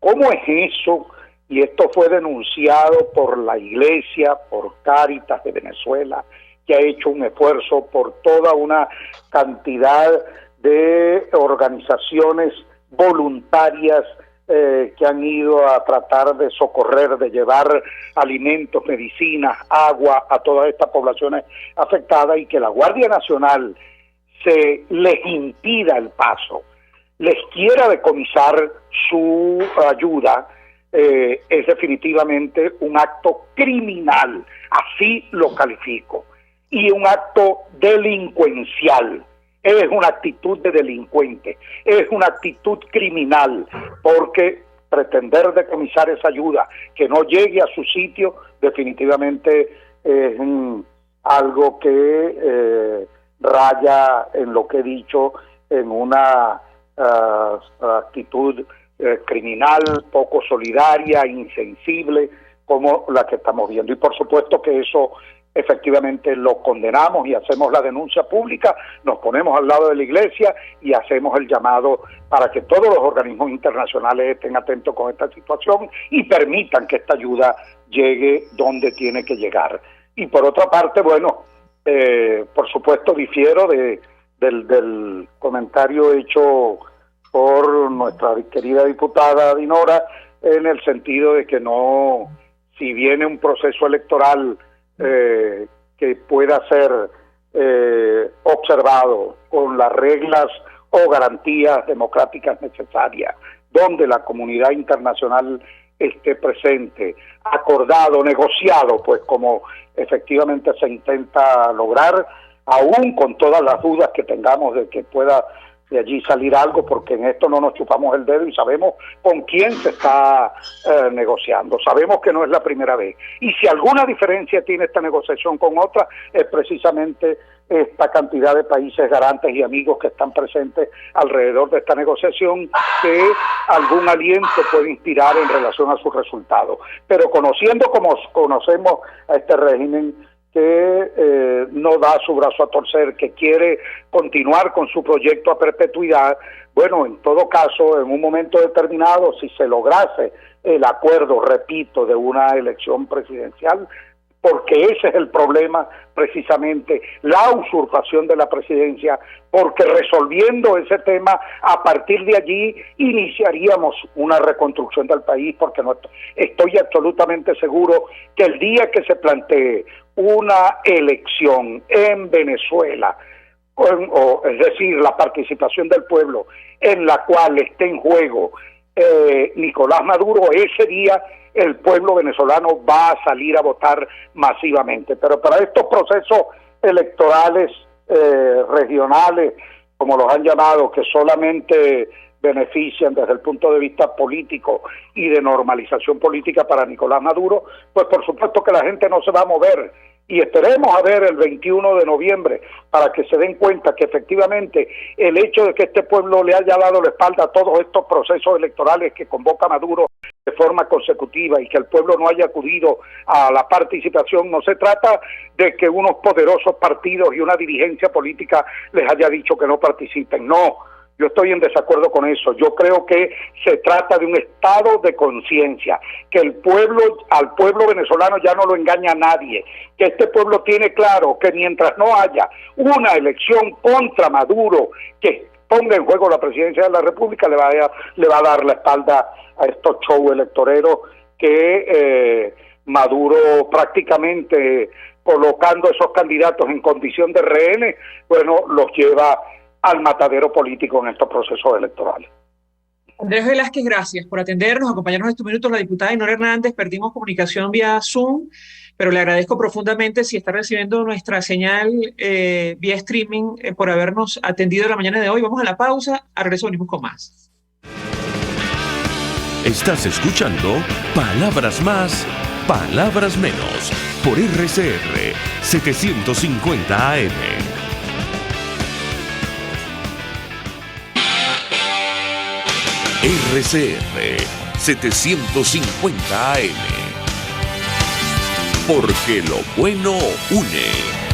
¿Cómo es eso? Y esto fue denunciado por la Iglesia, por Cáritas de Venezuela, que ha hecho un esfuerzo, por toda una cantidad de organizaciones voluntarias que han ido a tratar de socorrer, de llevar alimentos, medicinas, agua a todas estas poblaciones afectadas, y que la Guardia Nacional se les impida el paso, les quiera decomisar su ayuda, es definitivamente un acto criminal, así lo califico, y un acto delincuencial. Es una actitud de delincuente, es una actitud criminal, porque pretender decomisar esa ayuda que no llegue a su sitio definitivamente es algo que raya en lo que he dicho, en una actitud criminal, poco solidaria, insensible, como la que estamos viendo. Y por supuesto que eso efectivamente lo condenamos y hacemos la denuncia pública, nos ponemos al lado de la Iglesia y hacemos el llamado para que todos los organismos internacionales estén atentos con esta situación y permitan que esta ayuda llegue donde tiene que llegar. Y por otra parte, bueno, por supuesto difiero del comentario hecho por nuestra querida diputada Dinora, en el sentido de que no, si viene un proceso electoral que pueda ser observado con las reglas o garantías democráticas necesarias, donde la comunidad internacional esté presente, acordado, negociado, pues como efectivamente se intenta lograr, aún con todas las dudas que tengamos de que pueda de allí salir algo, porque en esto no nos chupamos el dedo y sabemos con quién se está negociando, sabemos que no es la primera vez, y si alguna diferencia tiene esta negociación con otra, es precisamente esta cantidad de países garantes y amigos que están presentes alrededor de esta negociación, que algún aliento puede inspirar en relación a sus resultados. Pero conociendo como conocemos a este régimen, que no da su brazo a torcer, que quiere continuar con su proyecto a perpetuidad, bueno, en todo caso, en un momento determinado, si se lograse el acuerdo, repito, de una elección presidencial, porque ese es el problema, precisamente, la usurpación de la presidencia, porque resolviendo ese tema, a partir de allí iniciaríamos una reconstrucción del país, porque no, estoy absolutamente seguro que el día que se plantee una elección en Venezuela, es decir, la participación del pueblo, en la cual esté en juego Nicolás Maduro, ese día el pueblo venezolano va a salir a votar masivamente. Pero para estos procesos electorales regionales, como los han llamado, que solamente benefician desde el punto de vista político y de normalización política para Nicolás Maduro, pues por supuesto que la gente no se va a mover. Y esperemos a ver el 21 de noviembre para que se den cuenta que efectivamente el hecho de que este pueblo le haya dado la espalda a todos estos procesos electorales que convoca Maduro de forma consecutiva y que el pueblo no haya acudido a la participación, no se trata de que unos poderosos partidos y una dirigencia política les haya dicho que no participen, no. Yo estoy en desacuerdo con eso. Yo creo que se trata de un estado de conciencia, que el pueblo, al pueblo venezolano ya no lo engaña a nadie, que este pueblo tiene claro que mientras no haya una elección contra Maduro que ponga en juego la presidencia de la República, le va a dar la espalda a estos shows electoreros que Maduro prácticamente colocando esos candidatos en condición de rehenes, bueno, los lleva al matadero político en estos procesos electorales. Andrés Velázquez, gracias por atendernos, acompañarnos estos minutos. La diputada Dinora Hernández, perdimos comunicación vía Zoom, pero le agradezco profundamente si está recibiendo nuestra señal vía streaming por habernos atendido la mañana de hoy. Vamos a la pausa, a regreso venimos con más. Estás escuchando Palabras Más, Palabras Menos, por RCR 750 AM. RCR 750 AM. Porque lo bueno une.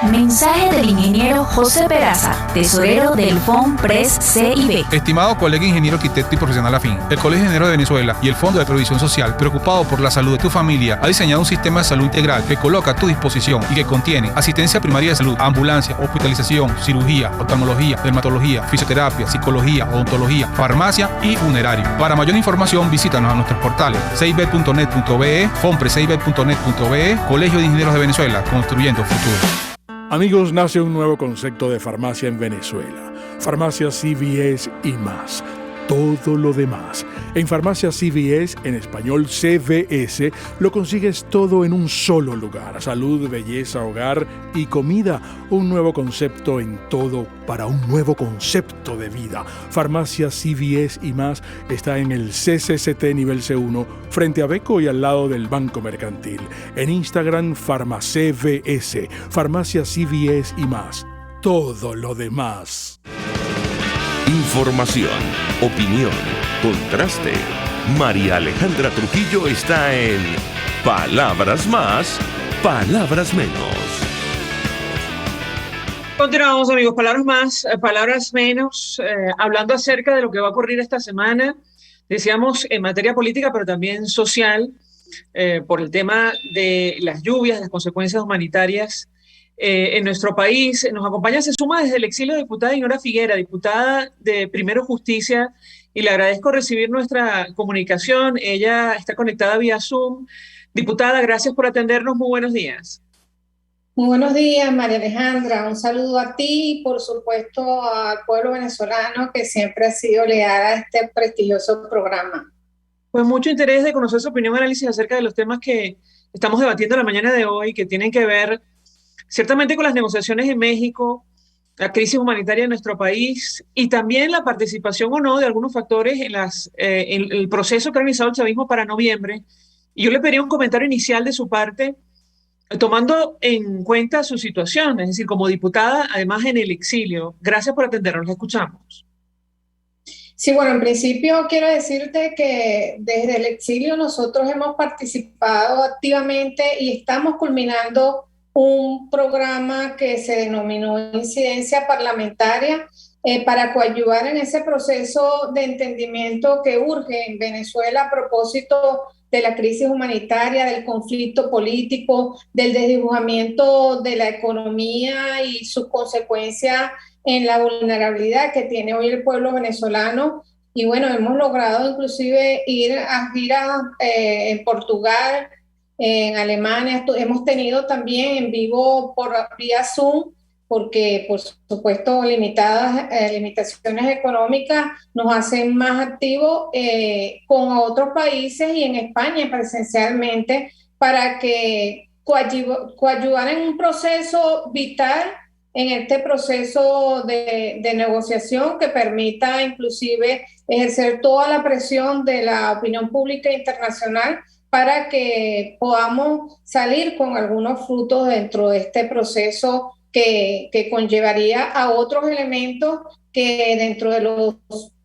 Mensaje del ingeniero José Peraza, tesorero del FONPRES CIB. Estimado colega ingeniero arquitecto y profesional afín, el Colegio de Ingenieros de Venezuela y el Fondo de Previsión Social, preocupado por la salud de tu familia, ha diseñado un sistema de salud integral que coloca a tu disposición y que contiene asistencia primaria de salud, ambulancia, hospitalización, cirugía, oftalmología, dermatología, fisioterapia, psicología, odontología, farmacia y funerario. Para mayor información, visítanos a nuestros portales cib.net.be, fonprescib.net.be, Colegio de Ingenieros de Venezuela, construyendo futuro. Amigos, nace un nuevo concepto de farmacia en Venezuela. Farmacia CVS y más. Todo lo demás. En Farmacia CVS, en español CVS, lo consigues todo en un solo lugar. Salud, belleza, hogar y comida. Un nuevo concepto en todo para un nuevo concepto de vida. Farmacia CVS y más está en el CCCT nivel C1, frente a Beco y al lado del Banco Mercantil. En Instagram, FarmaCVS. Farmacia CVS y más. Todo lo demás. Información, opinión, contraste. María Alejandra Trujillo está en Palabras Más, Palabras Menos. Continuamos, amigos. Palabras más, palabras menos. Hablando acerca de lo que va a ocurrir esta semana, decíamos en materia política, pero también social, por el tema de las lluvias, las consecuencias humanitarias en nuestro país. Nos acompaña, se suma desde el exilio diputada Dinora Figuera, diputada de Primero Justicia, y le agradezco recibir nuestra comunicación. Ella está conectada vía Zoom. Diputada, gracias por atendernos. Muy buenos días. Muy buenos días, María Alejandra. Un saludo a ti y, por supuesto, al pueblo venezolano que siempre ha sido leal a este prestigioso programa. Pues mucho interés de conocer su opinión y análisis acerca de los temas que estamos debatiendo la mañana de hoy, que tienen que ver ciertamente con las negociaciones en México, la crisis humanitaria en nuestro país y también la participación o no de algunos factores en el proceso que ha realizado el chavismo para noviembre. Y yo le pediría un comentario inicial de su parte, tomando en cuenta su situación, es decir, como diputada, además en el exilio. Gracias por atendernos, la escuchamos. Sí, bueno, en principio quiero decirte que desde el exilio nosotros hemos participado activamente y estamos culminando un programa que se denominó Incidencia Parlamentaria para coadyuvar en ese proceso de entendimiento que urge en Venezuela a propósito de la crisis humanitaria, del conflicto político, del desdibujamiento de la economía y sus consecuencias en la vulnerabilidad que tiene hoy el pueblo venezolano. Y bueno, hemos logrado inclusive ir a giras en Portugal, en Alemania. Hemos tenido también en vivo por vía Zoom, porque por supuesto limitaciones económicas nos hacen más activos con otros países y en España presencialmente para que coadyuvar en un proceso vital, en este proceso de negociación que permita inclusive ejercer toda la presión de la opinión pública internacional para que podamos salir con algunos frutos dentro de este proceso que conllevaría a otros elementos que dentro de los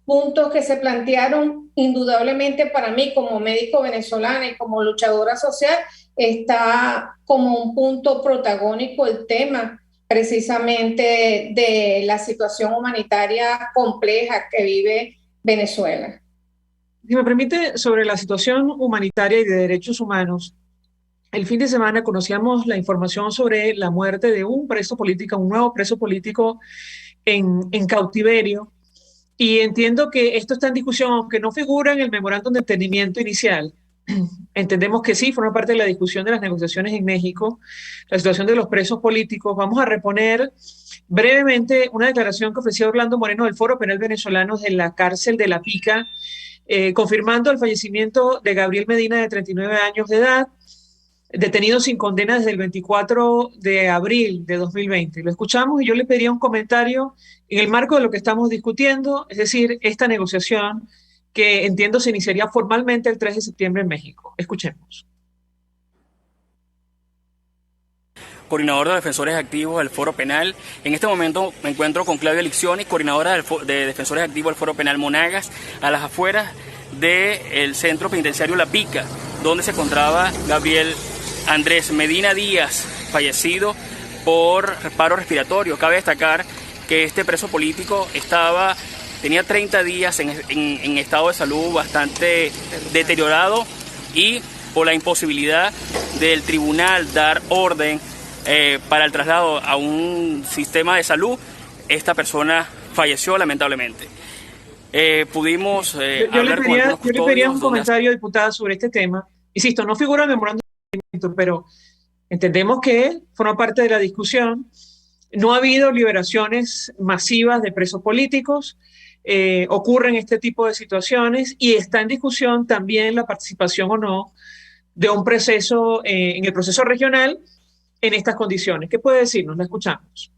puntos que se plantearon, indudablemente para mí como médico venezolana y como luchadora social, está como un punto protagónico el tema precisamente de la situación humanitaria compleja que vive Venezuela. Si me permite, sobre la situación humanitaria y de derechos humanos, el fin de semana conocíamos la información sobre la muerte de un preso político, un nuevo preso político en cautiverio, y entiendo que esto está en discusión, aunque no figura en el memorándum de entendimiento inicial. Entendemos que sí, forma parte de la discusión de las negociaciones en México, la situación de los presos políticos. Vamos a reponer brevemente una declaración que ofreció Orlando Moreno del Foro Penal Venezolano de la cárcel de La Pica, confirmando el fallecimiento de Gabriel Medina, de 39 años de edad, detenido sin condena desde el 24 de abril de 2020. Lo escuchamos y yo le pediría un comentario en el marco de lo que estamos discutiendo, es decir, esta negociación que entiendo se iniciaría formalmente el 3 de septiembre en México. Escuchemos. coordinador de defensores activos del Foro Penal. En este momento me encuentro con Claudia Liccioni, coordinadora de defensores activos del Foro Penal Monagas, a las afueras del centro penitenciario La Pica, donde se encontraba Gabriel Andrés Medina Díaz, fallecido por paro respiratorio. Cabe destacar que este preso político tenía 30 días en estado de salud bastante deteriorado, y por la imposibilidad del tribunal dar orden para el traslado a un sistema de salud, esta persona falleció lamentablemente. Pudimos hablar con algunos custodios. Yo le pediría un comentario, diputada, sobre este tema. Insisto, no figura en el memorándum, pero entendemos que forma parte de la discusión. No ha habido liberaciones masivas de presos políticos. Ocurren este tipo de situaciones y está en discusión también la participación o no de un proceso en el proceso regional en estas condiciones. ¿Qué puede decirnos? La escuchamos.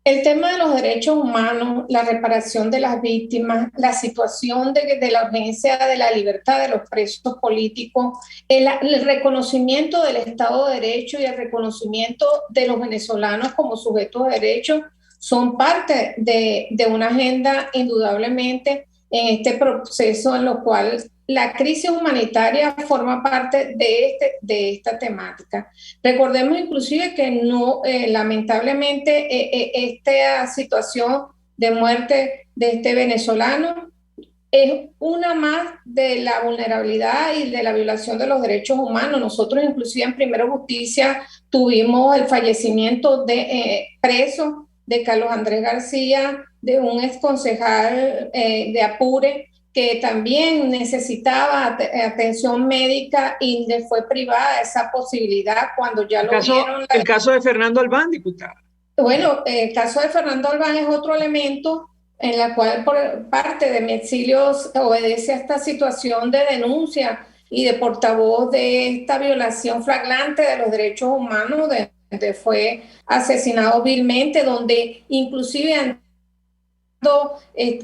El tema de los derechos humanos, la reparación de las víctimas, la situación de la urgencia de la libertad de los presos políticos, el reconocimiento del Estado de Derecho y el reconocimiento de los venezolanos como sujetos de derecho son parte de una agenda indudablemente en este proceso en lo cual la crisis humanitaria forma parte de esta temática. Recordemos inclusive que no, lamentablemente esta situación de muerte de este venezolano es una más de la vulnerabilidad y de la violación de los derechos humanos. Nosotros inclusive en Primero Justicia tuvimos el fallecimiento de preso de Carlos Andrés García, de un exconcejal de Apure, que también necesitaba atención médica y le fue privada esa posibilidad cuando ya lo vieron. El caso de Fernando Albán, diputada. Bueno, el caso de Fernando Albán es otro elemento en la cual por parte de mi exilio obedece a esta situación de denuncia y de portavoz de esta violación flagrante de los derechos humanos, donde fue asesinado vilmente, donde inclusive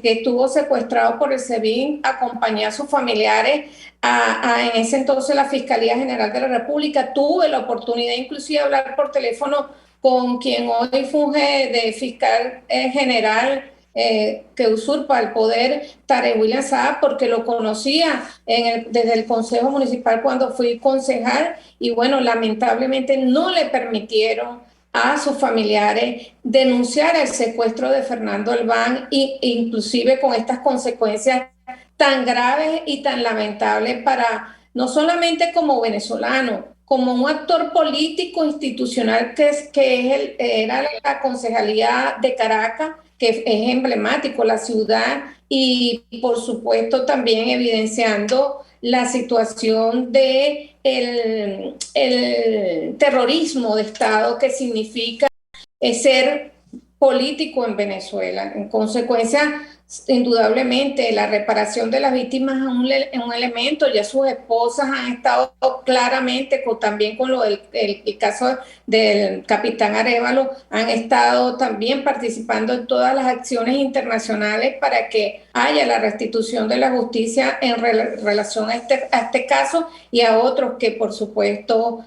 que estuvo secuestrado por el SEBIN, acompañé a sus familiares en ese entonces la Fiscalía General de la República. Tuve la oportunidad inclusive de hablar por teléfono con quien hoy funge de fiscal general que usurpa el poder, Tarek William Saab, porque lo conocía desde el Consejo Municipal cuando fui concejal, y bueno, lamentablemente no le permitieron a sus familiares denunciar el secuestro de Fernando Albán, inclusive con estas consecuencias tan graves y tan lamentables para no solamente como venezolano, como un actor político institucional era la Concejalía de Caracas, que es emblemático, la ciudad, y por supuesto también evidenciando la situación de el terrorismo de Estado que significa ser político en Venezuela. En consecuencia, indudablemente, la reparación de las víctimas es un elemento. Ya sus esposas han estado claramente, también con el caso del capitán Arévalo, han estado también participando en todas las acciones internacionales para que haya la restitución de la justicia en relación a este caso y a otros que, por supuesto,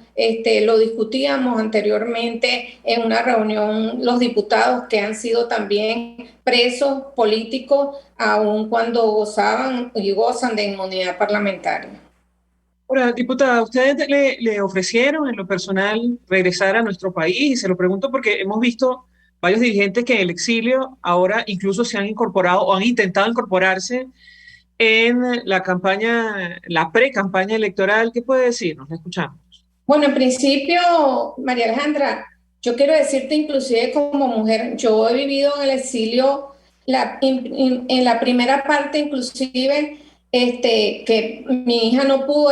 lo discutíamos anteriormente en una reunión, los diputados que han sido también presos políticos, aun cuando gozaban y gozan de inmunidad parlamentaria. Ahora, diputada, ¿ustedes le ofrecieron en lo personal regresar a nuestro país? Y se lo pregunto porque hemos visto varios dirigentes que en el exilio ahora incluso se han incorporado o han intentado incorporarse en la campaña, la pre-campaña electoral. ¿Qué puede decirnos? La escuchamos. Bueno, en principio, María Alejandra, yo quiero decirte inclusive como mujer, yo he vivido en el exilio en la primera parte inclusive que mi hija no pudo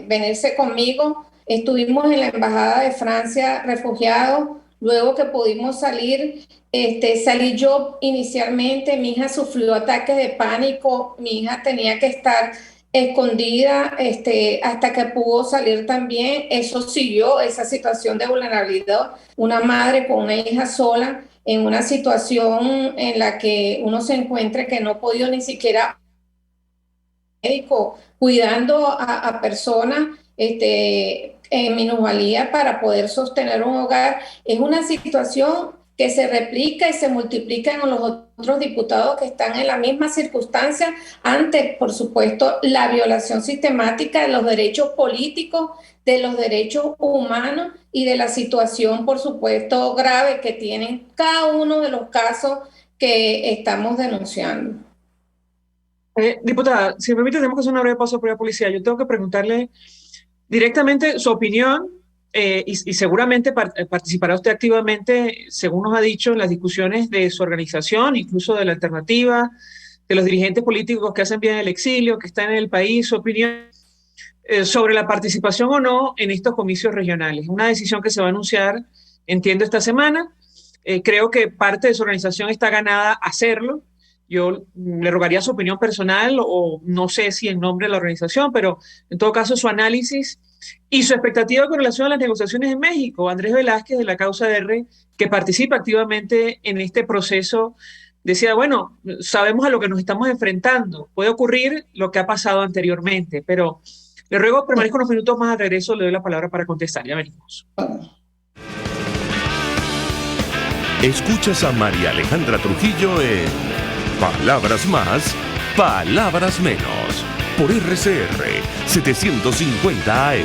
venirse conmigo. Estuvimos en la Embajada de Francia refugiados, luego que pudimos salir, salí yo inicialmente, mi hija sufrió ataques de pánico, mi hija tenía que estar escondida hasta que pudo salir también. Eso siguió esa situación de vulnerabilidad, una madre con una hija sola en una situación en la que uno se encuentra que no ha podido ni siquiera médico cuidando a personas minusvalía para poder sostener un hogar. Es una situación que se replica y se multiplica en los otros diputados que están en la misma circunstancia ante, por supuesto, la violación sistemática de los derechos políticos, de los derechos humanos y de la situación, por supuesto, grave que tienen cada uno de los casos que estamos denunciando. Diputada, si me permite, tenemos que hacer una breve pausa por la policía. Yo tengo que preguntarle directamente su opinión. Y seguramente participará usted activamente, según nos ha dicho, en las discusiones de su organización, incluso de la alternativa, de los dirigentes políticos que hacen bien el exilio, que están en el país, su opinión sobre la participación o no en estos comicios regionales. Una decisión que se va a anunciar, entiendo, esta semana. Creo que parte de su organización está ganada a hacerlo. Yo le rogaría su opinión personal, o no sé si en nombre de la organización, pero en todo caso su análisis y su expectativa con relación a las negociaciones en México. Andrés Velázquez, de la Causa R, que participa activamente en este proceso, decía, bueno, sabemos a lo que nos estamos enfrentando. Puede ocurrir lo que ha pasado anteriormente, pero le ruego permanezca unos minutos más. Al regreso le doy la palabra para contestar. Ya venimos. Escuchas a María Alejandra Trujillo en Palabras Más, Palabras Menos, por RCR 750 AM.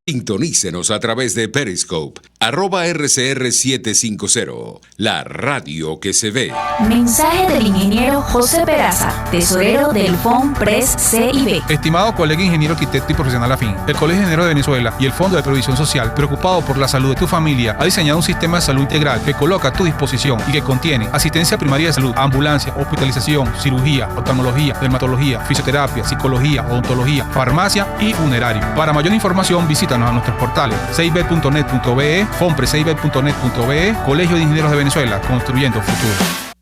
Sintonícenos a través de Periscope, @RCR750, la radio que se ve. Mensaje del ingeniero José Peraza, tesorero del FOMPRES CIB. Estimado colega ingeniero, arquitecto y profesional afín, el Colegio de Ingenieros de Venezuela y el Fondo de Previsión Social, preocupado por la salud de tu familia, ha diseñado un sistema de salud integral que coloca a tu disposición y que contiene asistencia primaria de salud, ambulancia, hospitalización, cirugía, oftalmología, dermatología, fisioterapia, psicología, odontología, farmacia y funerario. Para mayor información, visítanos a nuestros portales cib.net.be, fomprescib.net.be, Colegio de Ingenieros de Venezuela, construyendo futuro.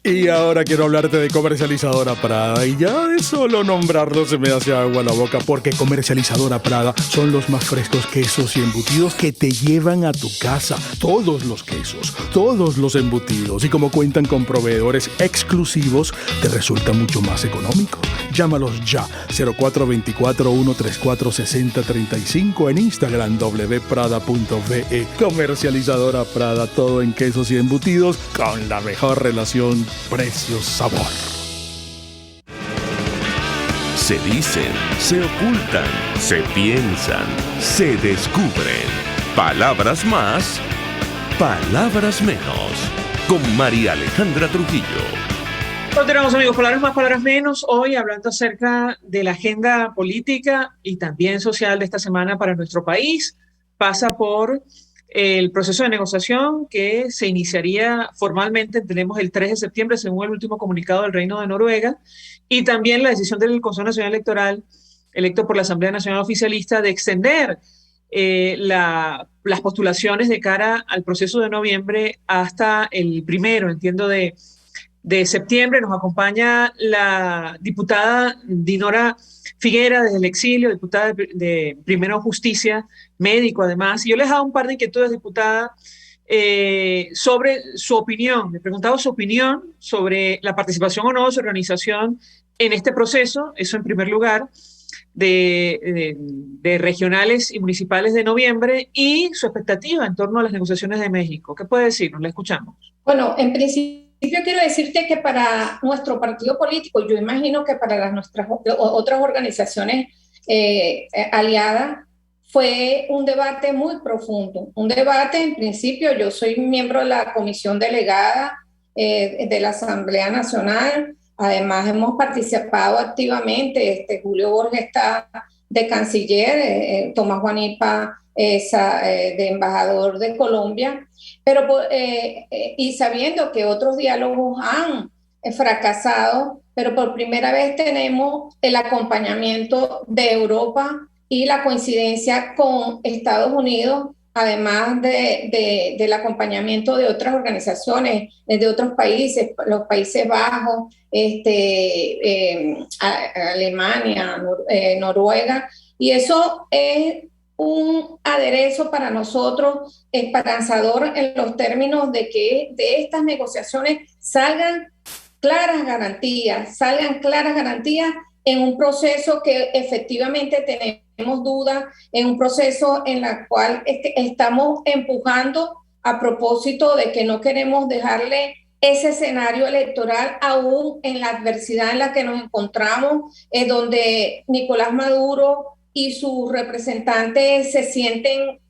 Y ahora quiero hablarte de Comercializadora Prada, y ya de solo nombrarlo se me hace agua la boca, porque Comercializadora Prada son los más frescos quesos y embutidos que te llevan a tu casa. Todos los quesos, todos los embutidos, y como cuentan con proveedores exclusivos, te resulta mucho más económico. Llámalos ya, 0424-134-6035, en Instagram wprada.be. Comercializadora Prada, todo en quesos y embutidos con la mejor relación precio-sabor. Se dicen, se ocultan, se piensan, se descubren. Palabras más, palabras menos. Con María Alejandra Trujillo. Continuamos, amigos, palabras más, palabras menos. Hoy hablando acerca de la agenda política y también social de esta semana para nuestro país. Pasa por el proceso de negociación que se iniciaría formalmente, entendemos, el 3 de septiembre, según el último comunicado del Reino de Noruega, y también la decisión del Consejo Nacional Electoral, electo por la Asamblea Nacional Oficialista, de extender las postulaciones de cara al proceso de noviembre hasta el 1, entiendo, de septiembre. Nos acompaña la diputada Dinora Figuera desde el exilio, diputada de Primero Justicia, médico además. Y yo les he dado un par de inquietudes, diputada, sobre su opinión. Le he preguntado su opinión sobre la participación o no de su organización en este proceso, eso en primer lugar, de regionales y municipales de noviembre, y su expectativa en torno a las negociaciones de México. ¿Qué puede decirnos? Le escuchamos. Bueno, en principio quiero decirte que para nuestro partido político, yo imagino que para nuestras otras organizaciones aliadas, fue un debate muy profundo. Un debate, en principio, yo soy miembro de la comisión delegada de la Asamblea Nacional. Además, hemos participado activamente. Julio Borges está de canciller, Tomás Guanipa de embajador de Colombia, pero y sabiendo que otros diálogos han fracasado, pero por primera vez tenemos el acompañamiento de Europa y la coincidencia con Estados Unidos, además del acompañamiento de otras organizaciones, de otros países, los Países Bajos, Alemania, Noruega, y eso es un aderezo para nosotros esperanzador en los términos de que de estas negociaciones salgan claras garantías en un proceso que efectivamente tenemos dudas, en un proceso en el cual estamos empujando a propósito de que no queremos dejarle ese escenario electoral aún en la adversidad en la que nos encontramos, donde Nicolás Maduro y sus representantes se sienten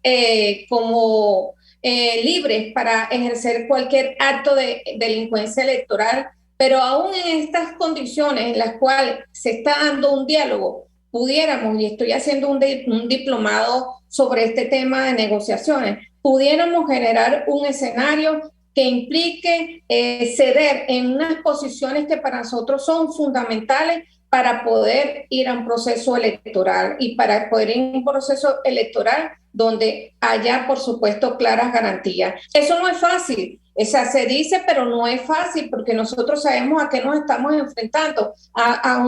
como libres para ejercer cualquier acto de delincuencia electoral, pero aún en estas condiciones en las cuales se está dando un diálogo, pudiéramos, y estoy haciendo un diplomado sobre este tema de negociaciones, pudiéramos generar un escenario que implique ceder en unas posiciones que para nosotros son fundamentales para poder ir a un proceso electoral y para poder ir a un proceso electoral donde haya, por supuesto, claras garantías. Eso no es fácil, se dice, pero no es fácil porque nosotros sabemos a qué nos estamos enfrentando, a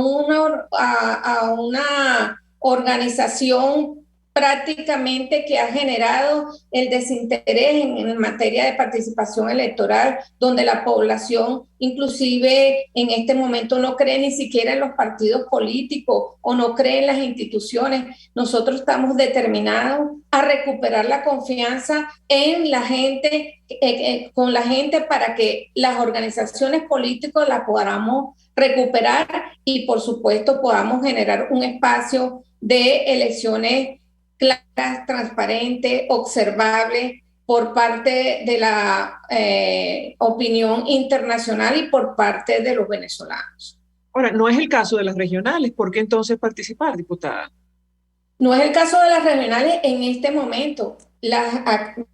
una organización prácticamente que ha generado el desinterés en materia de participación electoral, donde la población inclusive en este momento no cree ni siquiera en los partidos políticos o no cree en las instituciones. Nosotros estamos determinados a recuperar la confianza en la gente, con la gente, para que las organizaciones políticas las podamos recuperar y por supuesto podamos generar un espacio de elecciones claras, transparentes, observables por parte de la opinión internacional y por parte de los venezolanos. Ahora, no es el caso de las regionales. ¿Por qué entonces participar, diputada? No es el caso de las regionales en este momento.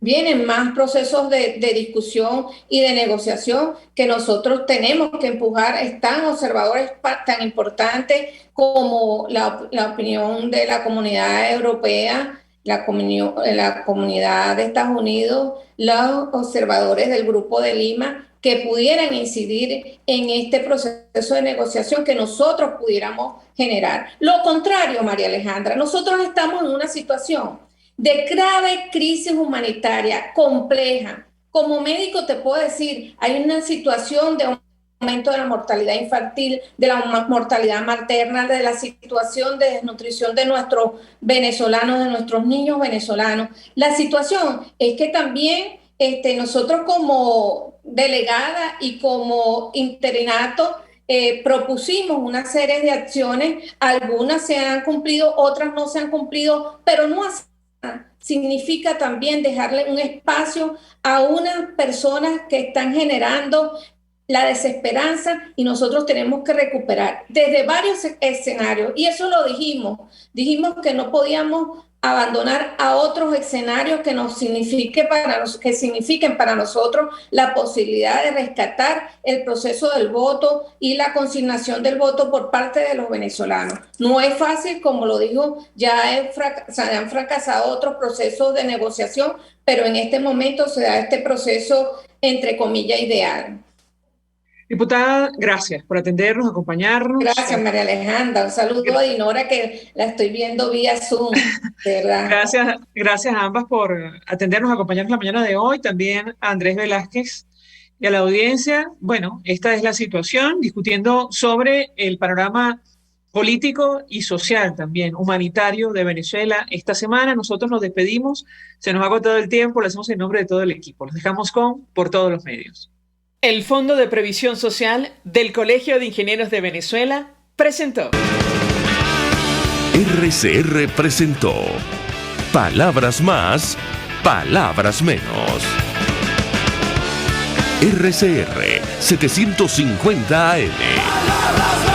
Vienen más procesos de discusión y de negociación que nosotros tenemos que empujar. Están observadores tan importantes como la opinión de la comunidad europea, la comunidad de Estados Unidos, los observadores del Grupo de Lima, que pudieran incidir en este proceso de negociación que nosotros pudiéramos generar. Lo contrario, María Alejandra, nosotros estamos en una situación de grave crisis humanitaria compleja. Como médico te puedo decir, hay una situación de aumento de la mortalidad infantil, de la mortalidad materna, de la situación de desnutrición de nuestros venezolanos, de nuestros niños venezolanos. La situación es que también nosotros como delegada y como interinato propusimos una serie de acciones, algunas se han cumplido, otras no se han cumplido, pero no significa también dejarle un espacio a unas personas que están generando la desesperanza y nosotros tenemos que recuperar desde varios escenarios, y eso lo dijimos que no podíamos abandonar a otros escenarios que signifiquen para nosotros la posibilidad de rescatar el proceso del voto y la consignación del voto por parte de los venezolanos. No es fácil, como lo dijo, han fracasado otros procesos de negociación, pero en este momento se da este proceso, entre comillas, ideal. Diputada, gracias por atendernos, acompañarnos. Gracias, María Alejandra. Un saludo a Dinora, que la estoy viendo vía Zoom, ¿verdad? Gracias a ambas por atendernos, acompañarnos la mañana de hoy. También a Andrés Velázquez y a la audiencia. Bueno, esta es la situación, discutiendo sobre el panorama político y social también, humanitario de Venezuela. Esta semana nosotros nos despedimos, se nos ha agotado el tiempo, lo hacemos en nombre de todo el equipo. Los dejamos con Por Todos los Medios. El Fondo de Previsión Social del Colegio de Ingenieros de Venezuela presentó. RCR presentó Palabras Más, Palabras Menos. RCR 750 AM.